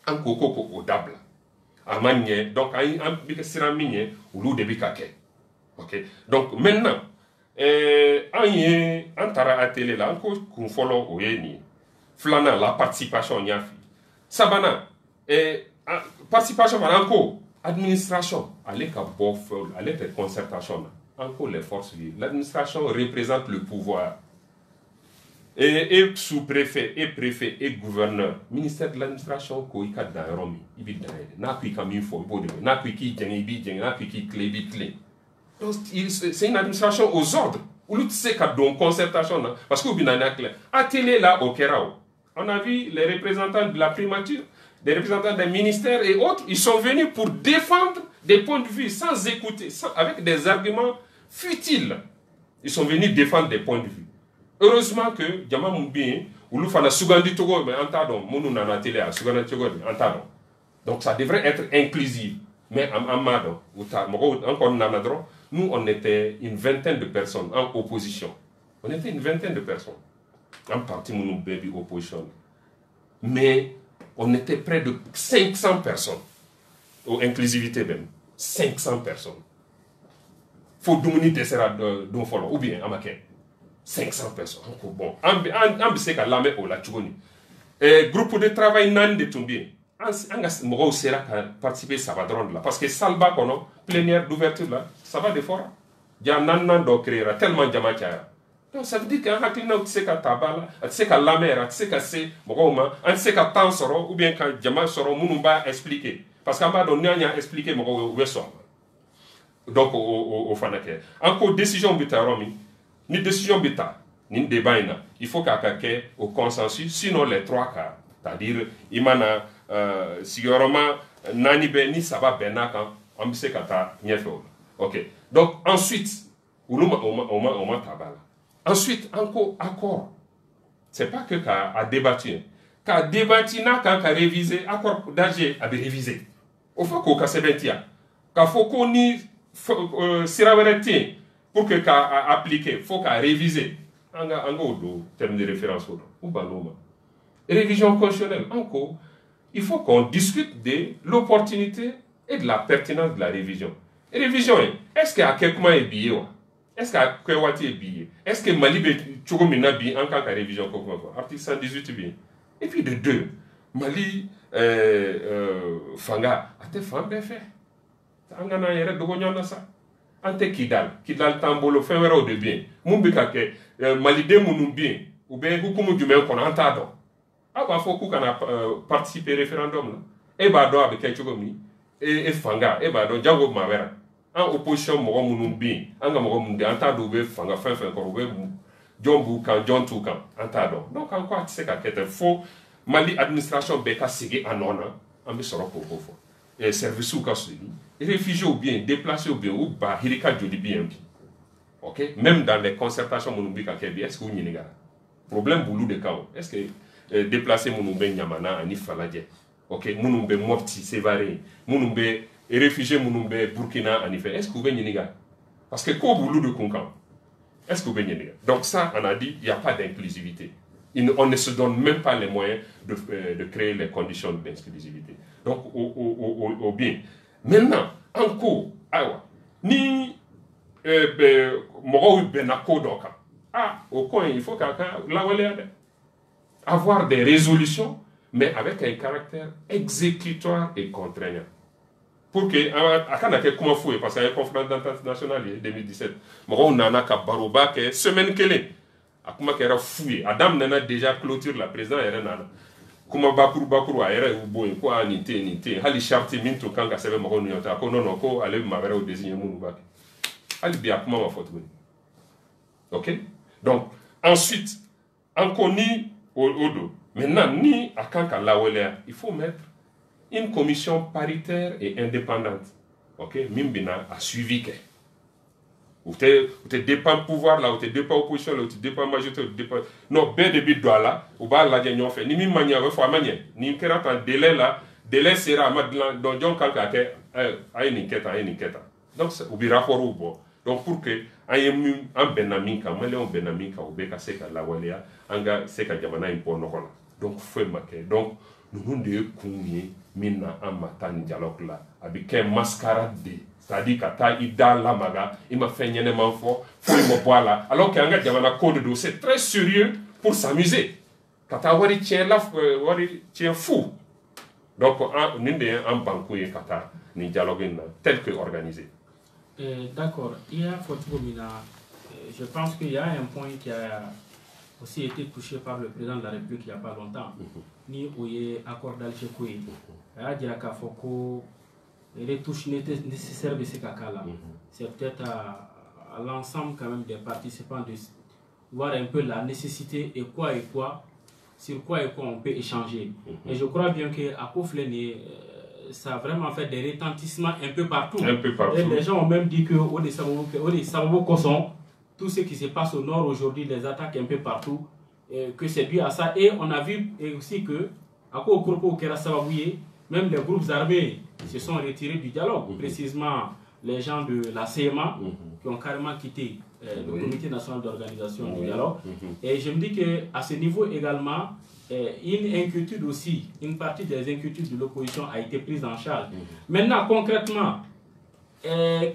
en coco au dable. Amanye, donc un big siramine ou l'ou de bikake. Ok. Donc maintenant, en tara atelier là, encore qu'on follow au yeni. Flana la participation nyafi. Sabana, participation encore. Administration, allez qu'à bof, allez faire concertation. Encore les forces vives. L'administration représente le pouvoir. Et sous-préfet, et préfet, et gouverneur, ministère de l'administration, il y a des Romi, il y a des donc c'est une administration aux ordres. Où tu sais qu'il y a une concertation, parce que vous avez atelier là au Kerao. On a vu les représentants de la primature, des représentants des ministères et autres, ils sont venus pour défendre des points de vue sans écouter, avec des arguments futiles. Ils sont venus défendre des points de vue. Heureusement que Djama Moubi, ou l'oufana Sugandi Togo, mais entendons, Mounou Nana Télé, Sugandi Togo, entendons. Donc ça devrait être inclusif. Mais en Amado, encore Nanadro, nous on était une vingtaine de personnes en opposition. On était une vingtaine de personnes. En partie Mounou Baby opposition. Mais on était près de 500 personnes. Aux inclusivité même. 500 personnes. Faut doumini tessera d'un follow, ou bien Amaké. 500 personnes. Bon, ambisé qu'à l'âme au la tchouni. Groupe de travail nan de tomber. Angas moro sera participer ça va drôle là parce que salba kono plénière d'ouverture là ça va de fort. Ya nan do créera tellement jamacha. Donc ça veut dire qu'un hakina tu sais qu'à tabala, tu sais qu'à la mer, tu sais qu'à c'est moro ma, tu sais qu'à temps soro ou bien quand jama soro munumba expliquer parce qu'en bas don nya expliquer moro weso. Donc au fanake. Encore décision bitaromi. Ni décision bêta, ni débat, il faut qu'à quelqu'un au consensus, sinon les trois cas, c'est-à-dire, imana, sigurement, nani ni ça va benaka, on sait kata nyefo. Ok. Donc ensuite, on tabala. Ensuite, encore accord. C'est pas que qu'à débattu, qu'à débattu n'a qu'à réviser, accord d'âge à réviser. Au faut qu'on casse bentia, qu'à faut qu'on y siravereti. Pour que qu'à appliquer, il faut qu'à réviser. Anga do terme de référence ou banoma. Révision constitutionnelle, encore, il faut qu'on discute de l'opportunité et de la pertinence de la révision. Et révision, est-ce qu'il y a quelqu'un est billet? Est-ce qu'il y a quelqu'un est billet? Est-ce que Mali est billet en tant que révision? Article 118 bien. Et puis de deux, Mali fanga ate fambe fait. Angana yere dogo nyona sa. Ante Kidal tambolo fe wera o de bien. Mumbi ka ke Mali de munu bien. Ou bien hukumu jume kono anta do. Aba fo ku kana participer référendum là. E ba do abe ke chogomi. E fanga e ba do jango mawera. En opposition mogo munu bien. Anga mogo munde anta do be fanga fin ko be Jombu kan Jontu kan anta do. Donc en quoi tu sais ka kete fo Mali administration beka sigi anona ambi soro ko fo. Et service ou ka suivi. Réfugiés ou bien déplacés ou bien ou ba hirika jodi bien. OK, même dans les concertations monumbi ka kebi est-ce que vous n'y problème boulou de kao est-ce que déplacer monumbe nyamana ani faladje. OK, monumbe mopti sévaré monumbe réfugiés monumbe Burkina ani fait est-ce que vous n'y parce que ko boulou de konkan est-ce que vous n'y donc ça on a dit il y a pas d'inclusivité. On ne se donne même pas les moyens de créer les conditions d'inclusivité. Donc, au bien. Maintenant, encore, ni Moro Benako Doka. Au coin, il faut avoir des résolutions, mais avec un caractère exécutoire et contraignant. Pour que, comment fouiller, parce qu'il y a une conférence d'entente nationale en 2017, Moro Nana Kabaroba, qui est semaine qu'elle akuma kera fouillé adam nana déjà clôture la président era nana kuma bakuru era ubo ko ninte hali charte minto kanga sebe mako nyota ko non ko ale mabere au désigner munu ba ali bi akuma ma photo. OK, donc ensuite encore ni odo maintenant ni akanka lawele il faut mettre une commission paritaire et indépendante. OK, mimbina a suivi que ou te dépend pouvoir là, ou te dépend opposition là, ou te dépend majorité, ou te dépend non ben de bid là, ou ba la gagnon fait ni mi mania faut mania ni kera ta délai là, délai sera madlan donc John kalka ke ay ni keta donc ou bi rapport ou bon donc pour que ayem en benaminka malé on benaminka ou be ka seka la walia anga seka jamana impo nokola donc faut marquer donc nous de kunye minna en matan dialogue là avec un mascarade de c'est-à-dire que tu as la maga, il m'a fait un élément fort, il faut me boire là. Alors qu'il y a un code de c'est très sérieux pour s'amuser. Quand tu as un tien fou. Donc, nous avons un banco et Qatar, un dialogue tel que organisé. D'accord. Il y a je pense qu'il y a un point qui a aussi été touché par le président de la République il n'y a pas longtemps. Ni Oye accord d'Alger. Il y a dit les touches nécessaires de ces cas-là. C'est peut-être à l'ensemble quand même des participants de voir un peu la nécessité et quoi, sur quoi on peut échanger. Et je crois bien qu'à Koflene, ça a vraiment fait des retentissements un peu partout. Et les gens ont même dit que tout ce qui se passe au nord aujourd'hui, les attaques un peu partout, que c'est dû à ça. Et on a vu aussi que, à Kokorpo Kerasawabouye, même les groupes armés se sont retirés du dialogue. Précisément, les gens de la CMA qui ont carrément quitté le Comité national d'organisation du dialogue. Et je me dis qu'à ce niveau également, une inquiétude aussi, une partie des inquiétudes de l'opposition a été prise en charge. Maintenant, concrètement,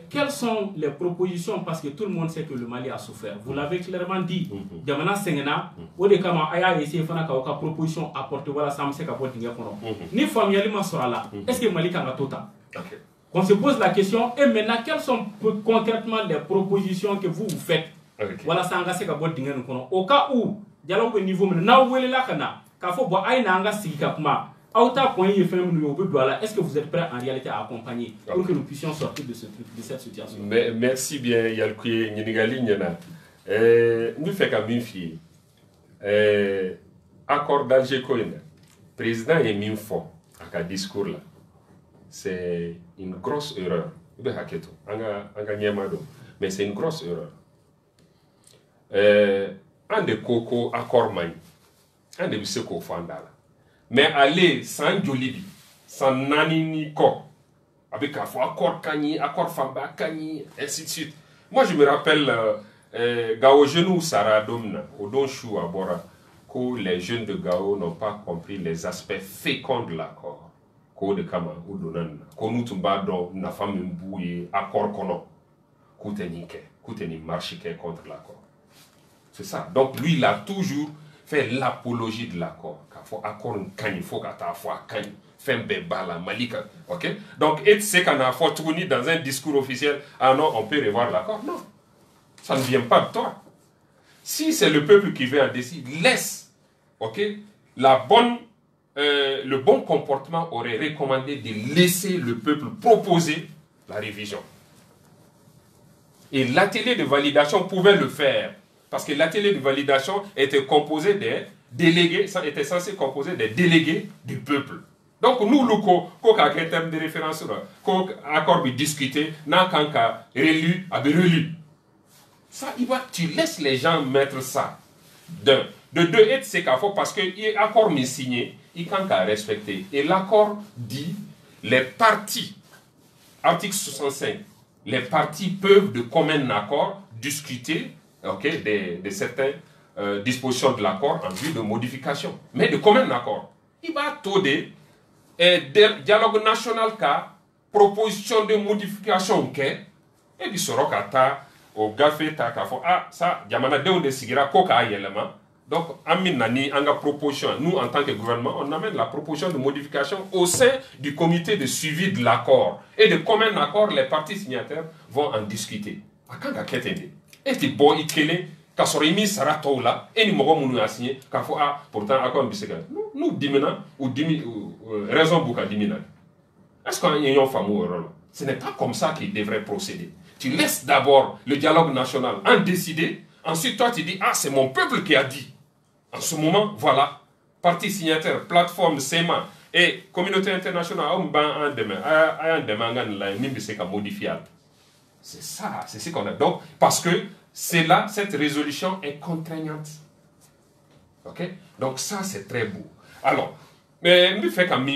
quelles sont les propositions, parce que tout le monde sait que le Mali a souffert. Vous l'avez clairement dit. Jamana Sengena, au décamant, aya essayé de faire une proposition apportée, voilà, ça me sait qu'à porter ni familialement sera là. Est-ce que Mali a tout ça? On se pose la question, et maintenant, quelles sont concrètement les propositions que vous faites? Voilà, ça me sait qu'à porter au cas où, dialogue au niveau, maintenant, où est là, quand faut boire, aïna anga sikakuma. Est-ce que vous êtes prêt en réalité à accompagner pour que nous puissions sortir de cette situation? Merci bien, Yalkouye Nyinigali Nyana. Nous faisons comme une fille. Accord d'Alger Koyne. Président est mis fort à ce discours là. C'est une grosse erreur. Mais c'est une grosse erreur. Un de Coco accord mani. Un de Bisseko Fandala. Mais aller sans Jolibi, sans Nani Ko, avec accord Kani, accord Famba Kani, ainsi de suite. Moi, je me rappelle, Gao Genou Sarah Domna, au Don Chou à Bora, que les jeunes de Gao n'ont pas compris les aspects féconds de l'accord. Ko de Kama, ou Donan, Konou Tumba do, na femme mbouye, accord Kono, Kouteni marchike contre l'accord. C'est ça. Donc lui, il a toujours fait l'apologie de l'accord. Il faut accord il faut faire un malika. Ok? Donc, et c'est qu'on a fait tourner dans un discours officiel, ah non, on peut revoir l'accord. Non. Ça ne vient pas de toi. Si c'est le peuple qui veut en décider, laisse. Ok? Le bon comportement aurait recommandé de laisser le peuple proposer la révision. Et l'atelier de validation pouvait le faire. Parce que l'atelier de validation était composé des délégués, ça était censé composer des délégués du peuple. Donc nous, le terme de référence, accord de discuter, n'a qu'un cas relu, relu. Ça, tu laisses les gens mettre ça. De deux, c'est qu'il faut, parce que l'accord m'est signé, il n'a qu'à respecter. Et l'accord dit, les parties, article 65, les parties peuvent de commun accord discuter de certaines dispositions de l'accord en vue de modification. Mais de commun accord. Il va toder dialogue national cas, proposition de modification et puis sera kata au gafé ta kafo ça jamana de on sigira koka yelema. Donc amin nani anga proposition, nous en tant que gouvernement on amène la proposition de modification au sein du comité de suivi de l'accord et de commun accord les parties signataires vont en discuter akanga ketende et ti bo ikele ka soro imi sarato la et ni mogo munu a signé kafo pourtant accord bisega nous dimina ou raison buka dimina. Est-ce qu'on y a un fameux rôle? Ce n'est pas comme ça qu'il devrait procéder. Tu laisses d'abord le dialogue national en décider. Ensuite, toi, tu dis, c'est mon peuple qui a dit. En ce moment, voilà, partie signataire, plateforme, SEMA et communauté internationale, c'est ça, c'est ce qu'on a. Donc, parce que c'est là, cette résolution est contraignante. Ok? Donc, ça, c'est très beau. Alors, mais je fais comme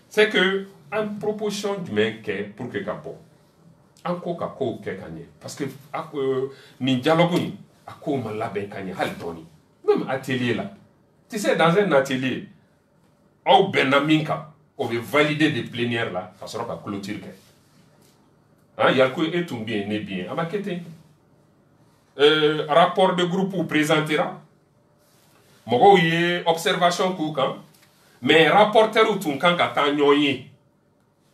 c'est que en proposition du mec pour que capo encore kako kekanye parce que ni dialogue ni ako malaben kanye hal doni même atelier là tu sais dans un atelier au benaminka on veut valider des plénières là ça sera pas clôture hein il y a quoi et tout bien né bien amakete rapport de groupe ou présentera mogo yé observation koukan mais rapporteur ou tout kan ka tanyoyi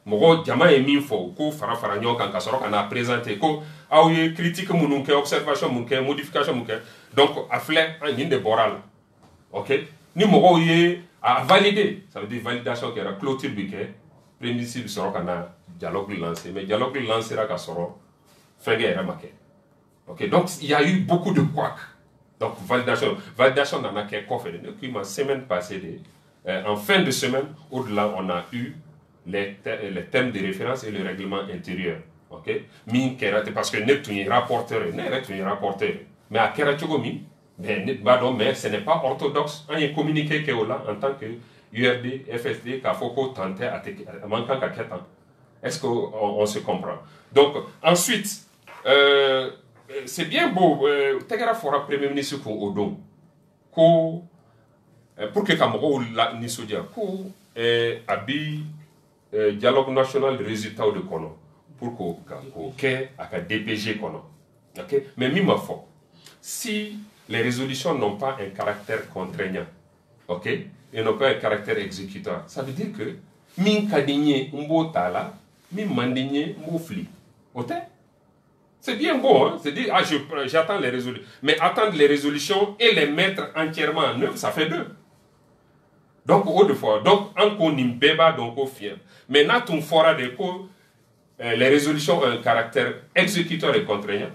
mogo jama e min fo ko fara nyo kan ka soro kana présenter ko awye critique munun ke observation mun ke modification mun ke donc a flé en inde boral OK ni mogo yé a valider ça veut dire validation qui era clôture bi ke prémissible soro kana dialogue lancé mais dialogue lancé ra ka soro fege era make OK donc il y a eu beaucoup de couac donc validation dans la ke ko fait depuis ma semaine passée en fin de semaine, au-delà, on a eu les thèmes de référence et le règlement intérieur. Ok? Parce que nous sommes rapporteurs, mais à Keratchogomi, mais ce n'est pas orthodoxe. On a communiqué en tant que URD, FSD, Kafoko, Tante, manquant Kaketan. Est-ce qu'on se comprend? Donc, ensuite, c'est bien beau. Tegara fera Premier ministre Odom. Pour que Kamoro ni sodia ko abi dialogue national de résultats de kono pour que aka DPG kono. OK mais mima fo si les résolutions n'ont pas un caractère contraignant, OK, et n'ont pas un caractère exécutoire, ça veut dire que min kadinye mbo tala min mandinye mbo fli. OK? C'est bien beau, hein? C'est dire j'attends les résolutions, mais attendre les résolutions et les mettre entièrement en œuvre, ça fait deux. Donc, donc, on n'imbéba donc au fier. Maintenant, on fera des cours, les résolutions ont un caractère exécuteur et contraignant.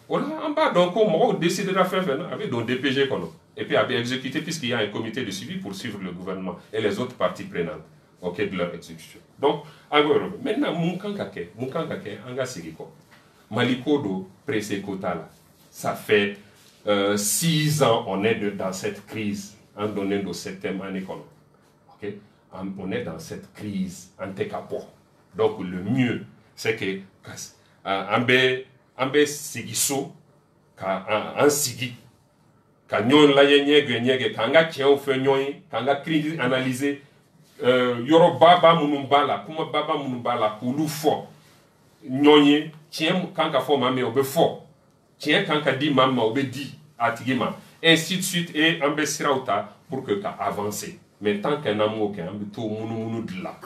On a en bas, donc, on décidera faire avec donc DPG et puis avec exécuter, puisqu'il y a un comité de suivi pour suivre le gouvernement et les autres parties prenantes, OK, de leur exécution. Donc, maintenant, Moukankake, Anga Sigiko, Malikodo, Pressé Kotala, ça fait 6 ans on est dans cette crise. En donnant de 7e année. OK? On est dans cette crise en Tekapo. Donc le mieux, c'est que Ambe Sigiso, en Sigi, quand on l'a yéné, quand on a tient au feu, quand on a crise analysé, Yoro Baba Munumbala, Kuma Baba Munumbala, Koulou Fo, Nyonye, tient quand on a fait mamé au fort, tient quand on a dit maman au dit, Atigima. ainsi de suite et on va sirauta pour que avancer mais tant qu'un amour qui est tout munu de là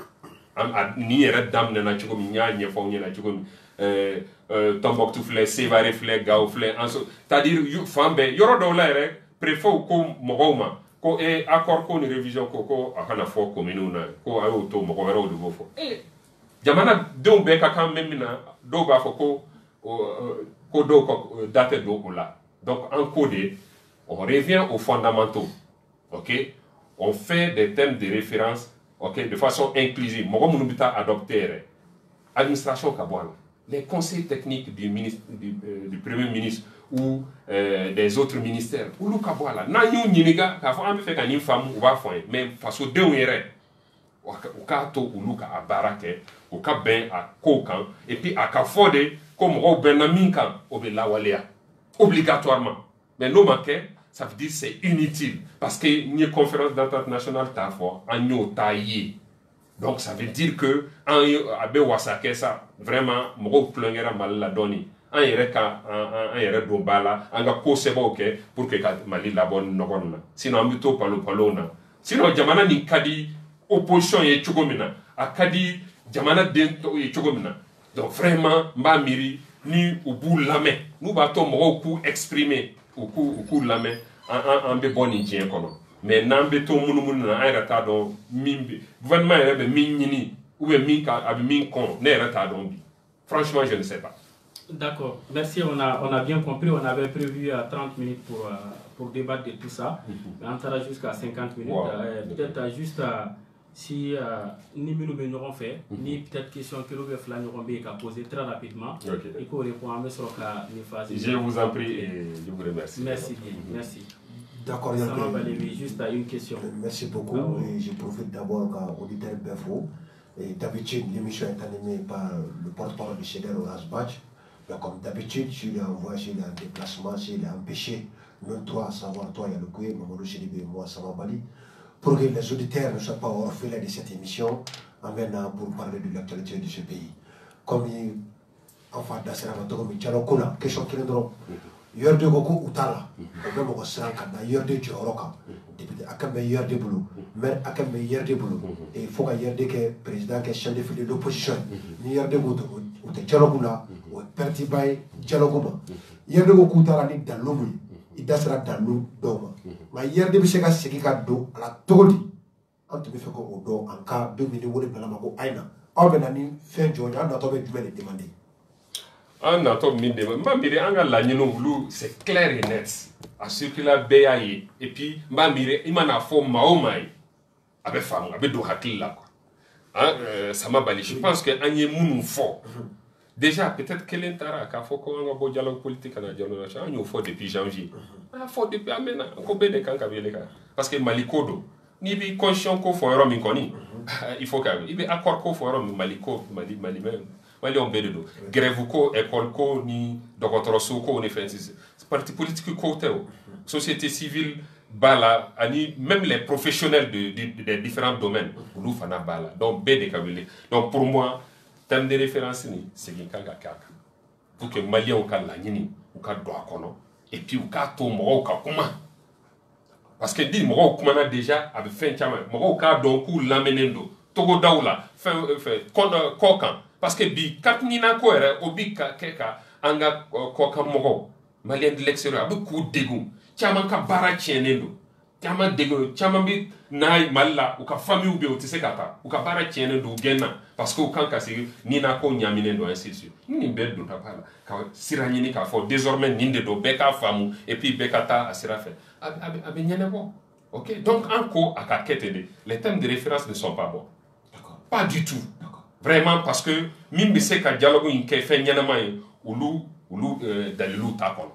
ni yɛrɛ daminɛna cogo min n y'a ɲɛfɔ aw ɲɛna cogo min Tombouctou filɛ Sévaré filɛ Gao filɛ c'est-à-dire fan bɛɛ yɔrɔ dɔw la yɛrɛ préfet ko mɔgɔw ma ko accord ko ni révision ko a kana fɔ communes na ko a y'o to mɔgɔ wɛrɛw de b'o fɔ jamanadenw bɛɛ ka kan bɛ min na dɔw b'a fɔ ko dɔw ka da tɛ don o la donc en code on revient aux fondamentaux ok on fait des thèmes de référence ok, de façon inclusive. Moi, je vais adopter l'administration kabouane, les conseils techniques du Premier ministre ou des autres ministères. Ou le kabouala. Na yu nyiniga, kafo ambe fait qu'un femme ou va faire, mais parce que deux yere, ou ka to ou luka a barake, ou ka ben a kokan, et puis a ka fode comme au ben na minkan, au ben la walea, obligatoirement. Mais non manqué. Ça veut dire que c'est inutile. Parce que une conférence d'entente nationale t'a fait, en yo taillé. Donc ça veut dire que, en abe wasake ça, vraiment, m'o plongera mal la donner. En yere do bala, en ga ko sebo ok, pour que mali la bonne nogonna. Sinon, on to palo na. Sinon, jamana ni kadi opposition ye chugomina. A kadi jamana dento ye chugomina. Donc vraiment, mba miri, ni au bout la main. Nous battons m'o coup exprimer. Au coup la main en be bon indien kono mais nan be to munu na ay rata don mimbi gouvernement rebe minini ou be min ka abi min kon ne rata don bi franchement je ne sais pas. D'accord, merci, on a bien compris, on avait prévu 30 minutes pour débattre de tout ça, mais on sera jusqu'à 50 minutes, wow. Peut-être juste si ni nous aurons fait, ni peut-être question que nous avons posé très rapidement, et qu'on répond à M. Soka. Je vous en prie et je vous remercie. Merci bien, merci. D'accord, juste à une question. Merci beaucoup, et je profite d'abord qu'à auditeur BFO, et d'habitude l'émission est animée par le porte-parole du CEDER Oras Badj, mais comme d'habitude, s'il est en voyage, s'il est en déplacement, s'il est empêché, nous trois, à savoir toi, il y a le Koué, Mamadou Chedibé et moi, Sama Bali, pour que les auditeurs ne soient pas orphelins de cette émission, en venant pour parler de l'actualité de ce pays. Comme enfin, dans cette aventure, il y a une question qui est drôle. Yorde Goku Utala, le même au Sanka, Yorde Joroka, député Akame Yorde Boulou, mais Akame Yorde Boulou, et il faut que Yorde que président qui est chef de l'opposition, ni Yorde Boulou, ou de Djalogula, ou Pertibay Djaloguma. Yorde Goku Utala ni Dalumi. Il sera dans l'eau d'homme. Mais hier, depuis que c'est qui a d'eau à la todi, on te fait qu'on d'eau en cas de minutes ou de Palamako Aina. On va venir faire un jour, on a trouvé du mal de demander. On a trouvé du mal de demander. C'est clair et net. À ce que la BAE, et puis, il m'a fait Maomaï, avec femme, avec deux hakil là. Ça m'a balayé. Je pense qu'il y a un fort. Déjà, peut-être que l'intérêt qu'il faut qu'on ait un dialogue politique à la dialogue, on a fait depuis janvier. On a fait depuis maintenant. On a fait parce que Malikodo, ni bi conscient qu'on fait un homme inconnu. Il faut qu'il y ait un accord qu'on fait un homme Maliko, Mali on béde do. Grève ko, école ko, ni docteur Soko, on est fait. Parti politique ko, société civile, bala, même les professionnels des différents domaines, nous fana bala. Donc béde kabile. Donc pour moi. Terme de référence, c'est qu'il y a pour que les Maliens aient la nini, ou ka doa kono, et puis ou ka to moro ka kuma. Parce que dit moro kuma déjà avec fin chama, moro ka donc ou l'amenendo, togo daoula, fait kokan. Parce que bi kat nina ko ere obi ka keka anga kokan moro, Malien de l'extérieur, avec coup dégoût, chama ka bara tienendo. Chama dégoût, chama bi naï malla ou ka famille ou bi o tise kata, ou ka bara tienendo gena. Parce que quand c'est nina ko nyamine do ainsi de suite ni bel do tapala ka siranini ka fo désormais ninde do beka famu et puis bekata asira fait abe nyane bon OK donc encore à kete les thèmes de référence ne sont pas bons d'accord pas du tout vraiment parce que mimbe se ka dialogue in ke fait nyana mai ulu dalilu takon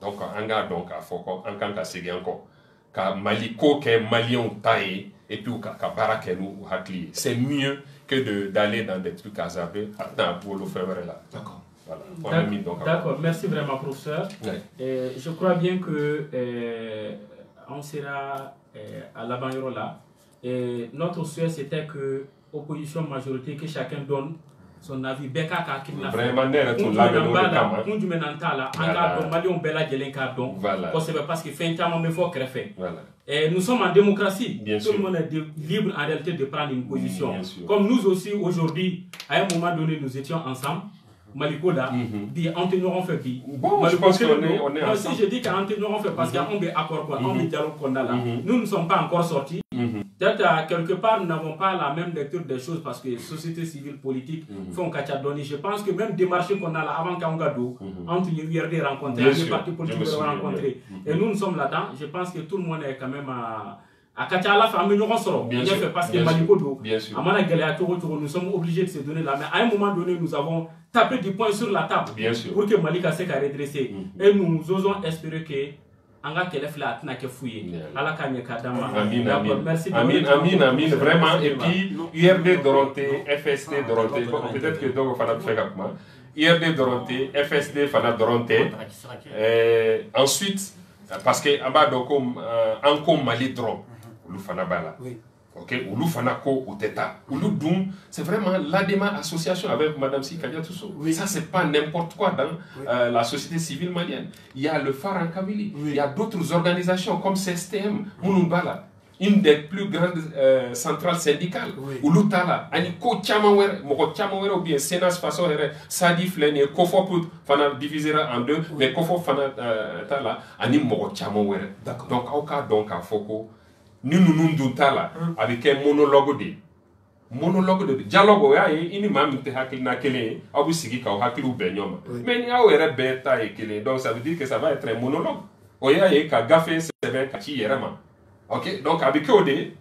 donc anga donc a fo ko en kan ka segi encore ka maliko ke malien taille et puis ka barake nous hakli c'est mieux que d'aller dans des trucs hasardeux pour le faire là. D'accord. Voilà. D'accord, merci vraiment professeur. Ouais. Je crois bien que on sera à l'avant là. Et notre souhait c'était que opposition majorité que chacun donne son avis beka ka kinna vraiment ne tout la be no kama kun jumen antala anga do malion bela jelen ka don parce que fin tamo me faut créer et nous sommes en démocratie. Tout le monde est libre en réalité de prendre une position. Comme nous aussi aujourd'hui, à un moment donné, nous étions ensemble. Malikola, on fait bi. Bon, je pense qu'on est ensemble. Si je dis qu'en on fait parce qu'on est accord, on est dialogue qu'on a là. Nous ne sommes pas encore sortis. Peut-être quelque part, nous n'avons pas la même lecture des choses parce que société civile politique font qu'à donner. Je pense que même des marchés qu'on a là avant Kangado, entre les URD rencontrés, les partis politiques rencontrés. Et nous sommes là-dedans. Je pense que tout le monde est quand même à Kachala, bien sûr, parce que Malikodo, à Managalea, nous sommes obligés de se donner là. Mais à un moment donné, nous avons tapé du poing sur la table pour que Malika s'est redressé. Et nous osons espérer que Anga Kelefla n'a que fouillé. Merci. Amin, vraiment. Et puis, URD Dorothée, FSD Dorothée, peut-être que donc, il faut faire comme moi. URD Dorothée, FSD Fana Dorothée. Ensuite, parce que en Mali Drom, Oulu Fana Bala. Ok, Oulu Fana Ko Outeta. Oulu Doum, c'est vraiment l'ADEMA association avec Madame Sikadia Tousso. Ça, c'est pas n'importe quoi dans la société civile malienne. Il y a le Phare en Kabylie. Il y a d'autres organisations comme CSTM, Mounumbala, une des plus grandes centrales syndicales. Oulu Tala, Aniko Tchamawer, Moko Tchamawer ou bien Sénas façon Sadi Fleni, Kofo Pout, Fana divisera en deux, mais Kofo Fana Tala, Ani Moko Tchamawer. Donc, au cas donc à Foko, nous là avec un monologue de dialogue ini mam te hakil na kele abu sigi ka hakilu benyoma mais ni awere beta et kele donc ça veut dire que ça va être un monologue oya e ka gafe sebe ka ci yerama. OK, donc avec Odé,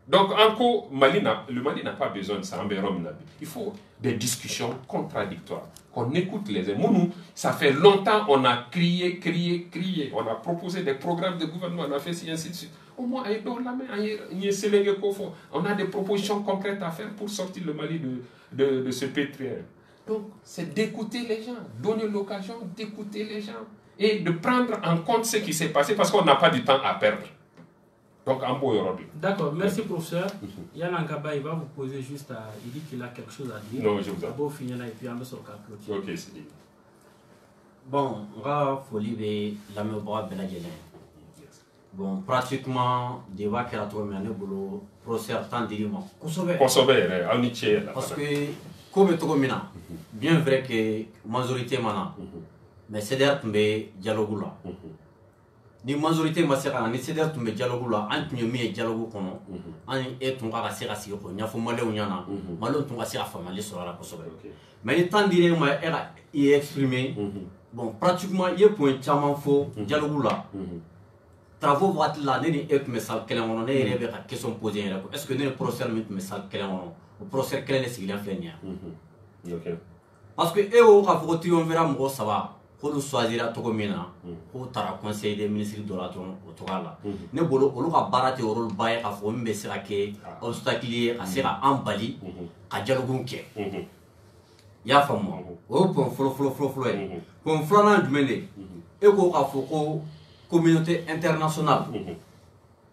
donc encore le Mali n'a pas besoin de ça. Il faut des discussions contradictoires, qu'on écoute les émotions. Ça fait longtemps on a crié, on a proposé des programmes de gouvernement, on a fait ci, ainsi de suite. Au moins, on a des propositions concrètes à faire pour sortir le Mali de ce pétrin. Donc, c'est d'écouter les gens, donner l'occasion d'écouter les gens et de prendre en compte ce qui s'est passé parce qu'on n'a pas du temps à perdre. Donc, en beau aujourd'hui. D'accord, merci professeur. Yann Ngaba, il va vous poser juste il dit qu'il a quelque chose à dire. Non, je vous en prie. Finir là et puis on va sur le clôture. Ok, c'est dit. Bon, on va folie la mémoire de la Guinée. Bon, pratiquement, débat qui a trouvé un boulot, procès tant d'éléments. Parce que, comme tout le monde, bien vrai que la majorité maintenant, mais c'est d'ailleurs que dialogue là. Ni majorité ma sera ni c'est d'ailleurs que dialogue là, en plus mis dialogue comme on est ton cas c'est rassis au n'y a pas mal ou n'y en a, malon ton cas c'est affamé sur la Kosovo. Mais les temps d'éléments est exprimé. Bon, pratiquement, il y a point tellement faux dialogue là. Travaux vont être là, n'est-ce pas mais ça quel on est rêvé à question posée. Est-ce que le procès mais ça quel on le procès quel est ce qu'il a fait nia. Parce que eux au cas où tu on verra moi ça va. Pour nous choisir tout comme ça, pour tara conseil des ministres de la au togal. Ne bolo on a baraté au rôle bail à fond mais c'est là que obstacle à sera en bali à dialogue qui. Ya famo. Au point flow. Point flanant du mener. Et au cas où communauté internationale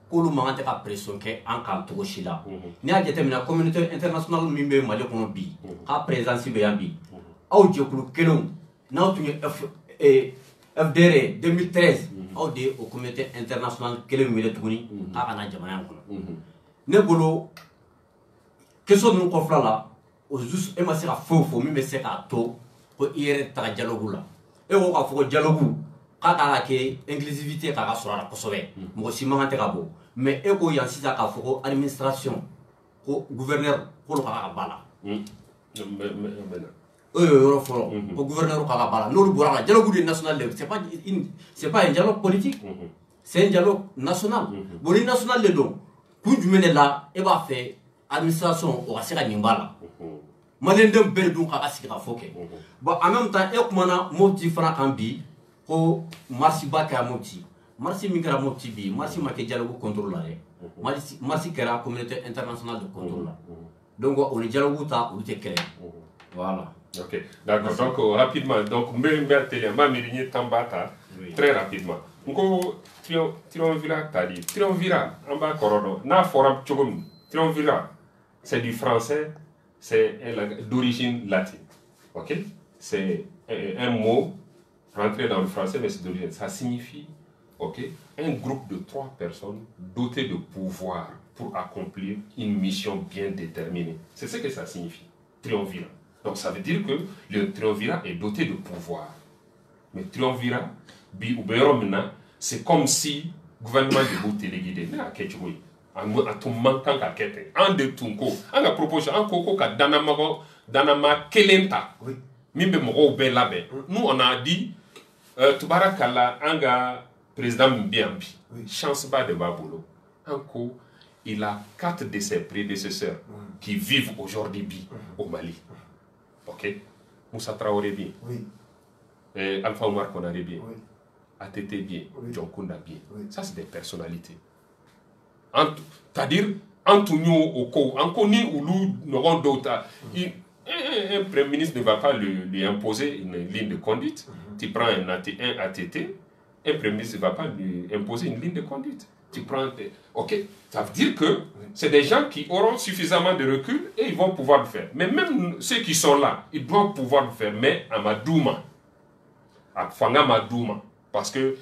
kolu mangante ka pression ke an kan to shila ni a jete mina communauté internationale min be mali kono bi ka présence be yambi aw je kulu kelon na to FDR 2013 aw de au communauté internationale kelen wele tuguni ka kana jamana kono ne bolo keso nun ko flala o juste e ma se ka fofo min be se ka to ko ire ta dialogue la e wo ka fo dialogue kaka ke inclusivité kaka sura la kosobe mo si mangante ka bo mais e ko yan sisa ka foko administration ko gouverneur ko kaka bala yoro folo ko gouverneur kaka bala no bora la dialogue national c'est pas un dialogue politique c'est un dialogue national boni national le don ku jumene la e ba fait administration o asira nimbala malendem beldun kaka sika foke bon en même temps e kumana moti fana kan bi ko marsi ba ka moti marsi mi kara moti bi marsi ma ke dialogue contrôle la marsi kara communauté internationale de contrôle la donc on est dialogue ta ou te créer voilà. OK, d'accord. Donc rapidement donc mbembe télé ma mirinye tambata très rapidement ngo triumvirat tadi triumvirat amba korodo na forum chogum triumvirat c'est du français c'est d'origine latine. Ok? C'est un mot rentré dans le français, mais c'est d'origine. Ça signifie, ok, un groupe de 3 personnes dotées de pouvoir pour accomplir une mission bien déterminée. C'est ce que ça signifie, triumvirat. Donc ça veut dire que le triumvirat est doté de pouvoir. Mais triumvirat, c'est comme si le gouvernement de vous téléguidé. En tout manquant à quelqu'un, en de tunko, en la proposition, en koko ka danama kelenta. Nous on a dit, tubarakala anga président Mbiambi, chance pas de Babolo. Anko, il a 4 de ses prédécesseurs qui vivent aujourd'hui au Mali. Ok? Moussa Traoré bien. Alpha Omar Konaré bien. ATT bien. John Kounda bien. Ça, c'est des personnalités. C'est-à-dire, Antonio Oko, Ankoni Oulu, Noron Dota, un premier ministre ne va pas lui imposer une ligne de conduite. Tu prends un ATT, un premier ministre ne va pas lui imposer une ligne de conduite. Tu prends. Ok, ça veut dire que c'est des gens qui auront suffisamment de recul et ils vont pouvoir le faire. Mais même ceux qui sont là, ils doivent pouvoir le faire, mais à Madouma. À Fanga Madouma. Parce que,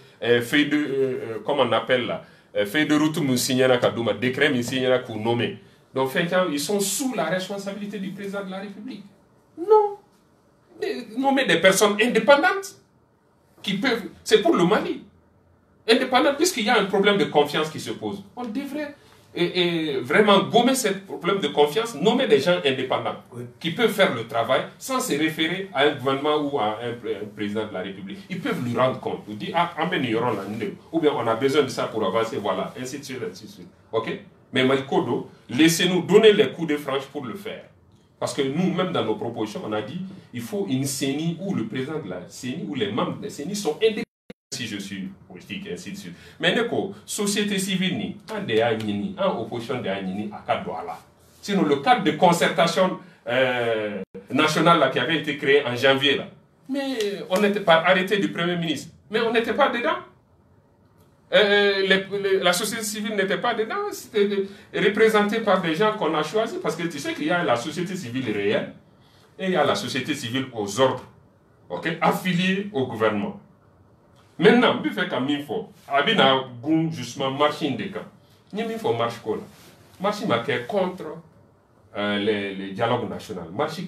comment on appelle là, fait de route Moussignana Kadouma, décret Moussignana pour nommer. Donc, ils sont sous la responsabilité du président de la République. Non. Nommer des personnes indépendantes qui peuvent. C'est pour le Mali. Indépendantes, puisqu'il y a un problème de confiance qui se pose. On devrait vraiment gommer ce problème de confiance, nommer des gens indépendants qui peuvent faire le travail sans se référer à un gouvernement ou à un président de la République. Ils peuvent lui rendre compte. Ils disent, ou bien on a besoin de ça pour avancer, voilà, ainsi de suite, ainsi de suite. Ok? Mais Malikodo, laissez-nous donner les coups de franche pour le faire. Parce que nous, même dans nos propositions, on a dit il faut une CENI où le président de la CENI ou les membres de la CENI sont indépendants. Si je suis politique, ainsi de suite. Mais neko, société civile, ni, en opposition de Agnini, à Kadouala. Sinon, le cadre de concertation nationale là, qui avait été créé en janvier, là, mais on n'était pas arrêté du Premier ministre. Mais on n'était pas dedans. La société civile n'était pas dedans. C'était représenté par des gens qu'on a choisis. Parce que tu sais qu'il y a la société civile réelle et il y a la société civile aux ordres, okay, affiliée au gouvernement. Maintenant, il fait comme il faut. Il y a justement marché de camp. Il faut marche quoi? Marché contre les dialogues nationaux. Marché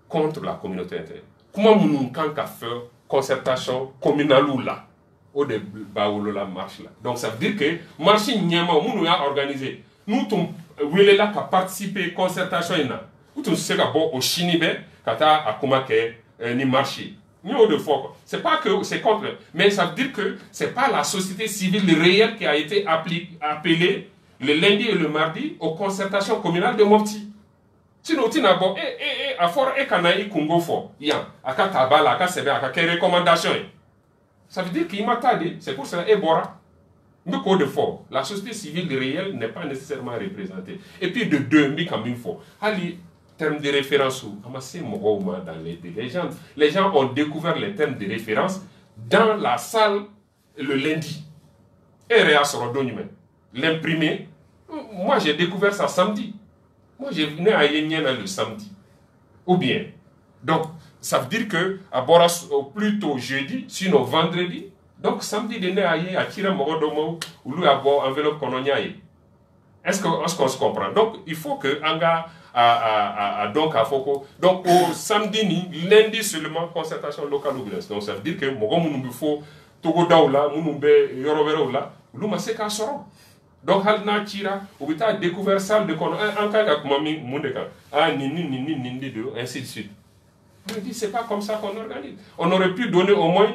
contre la communauté interne. Comment nous avons fait concertation communale là? Au début, la marche là. Donc ça veut dire que marché Nyama, nous avons organisé. Nous avons là qu'à participer concertation là. Nous avons au Chinibe, kata akuma ke ni marché. C'est pas que c'est contre, mais ça veut dire que c'est pas la société civile réelle qui a été appelée le lundi et le mardi aux concertations communales de Mopti. Sinon, tu n'as pas, à fort et kanaï kungo fort, yan, aka tabala, aka sebe, aka quelle recommandation. Ça veut dire qu'il m'a tardé, c'est pour cela, Ebora. Mais quoi de fort, la société civile réelle n'est pas nécessairement représentée. Et puis de deux, mais comme il faut. Allez, termes de référence dans les gens ont découvert les termes de référence dans la salle le lundi. Et l'imprimé, moi j'ai découvert ça samedi. Moi j'ai venu à Yenyana le samedi. Ou bien, donc ça veut dire que à Boras plutôt jeudi, sinon vendredi. Donc samedi de né à Tira Morodomo ou lui à boire enveloppe coloniale. Est-ce qu'on se comprend? Donc il faut que Anga donc à Foko. Donc au samedi, lundi seulement, concertation locale ou donc ça veut dire que il faut Togo Daoula, Mounumbe, Yoroveroula, Luma Seka Soron. Donc Halna Tira, ou a découvert salle de con, un cas avec Mami Mundeka, ainsi de suite. On dit c'est pas comme ça qu'on organise. On aurait pu donner au moins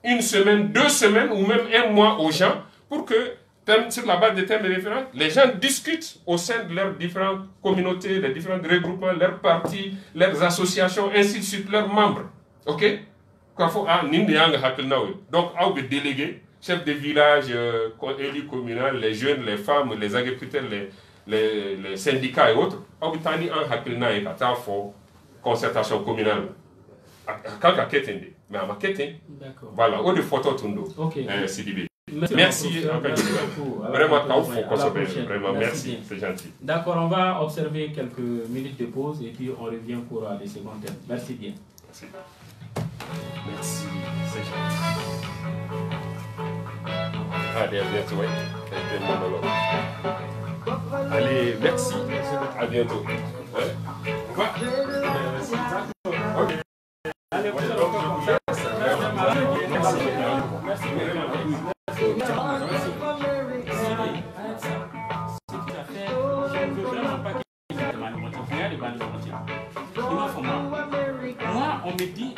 une semaine, 2 semaines ou même 1 mois aux gens pour que sur la base des thèmes de référence, les gens discutent au sein de leurs différentes communautés, les différents regroupements, leurs partis, leurs associations, ainsi de suite, leurs membres. Ok? Donc, aux délégués, chefs de village, élus communaux, les jeunes, les femmes, les agriculteurs, les syndicats et autres, concertation communale. Mais à ma quête, voilà, au de photo tundo, CDB. Merci beaucoup. Vraiment, vraiment, merci, bien. c'est gentil. D'accord, on va observer quelques minutes de pause et puis on revient pour les secondes thèmes. Merci bien. Merci. Merci, c'est gentil. Allez, à bientôt, ouais. Allez, merci. À bientôt. Ouais. Au revoir. Ok. Allez, Merci. Moi, on me dit,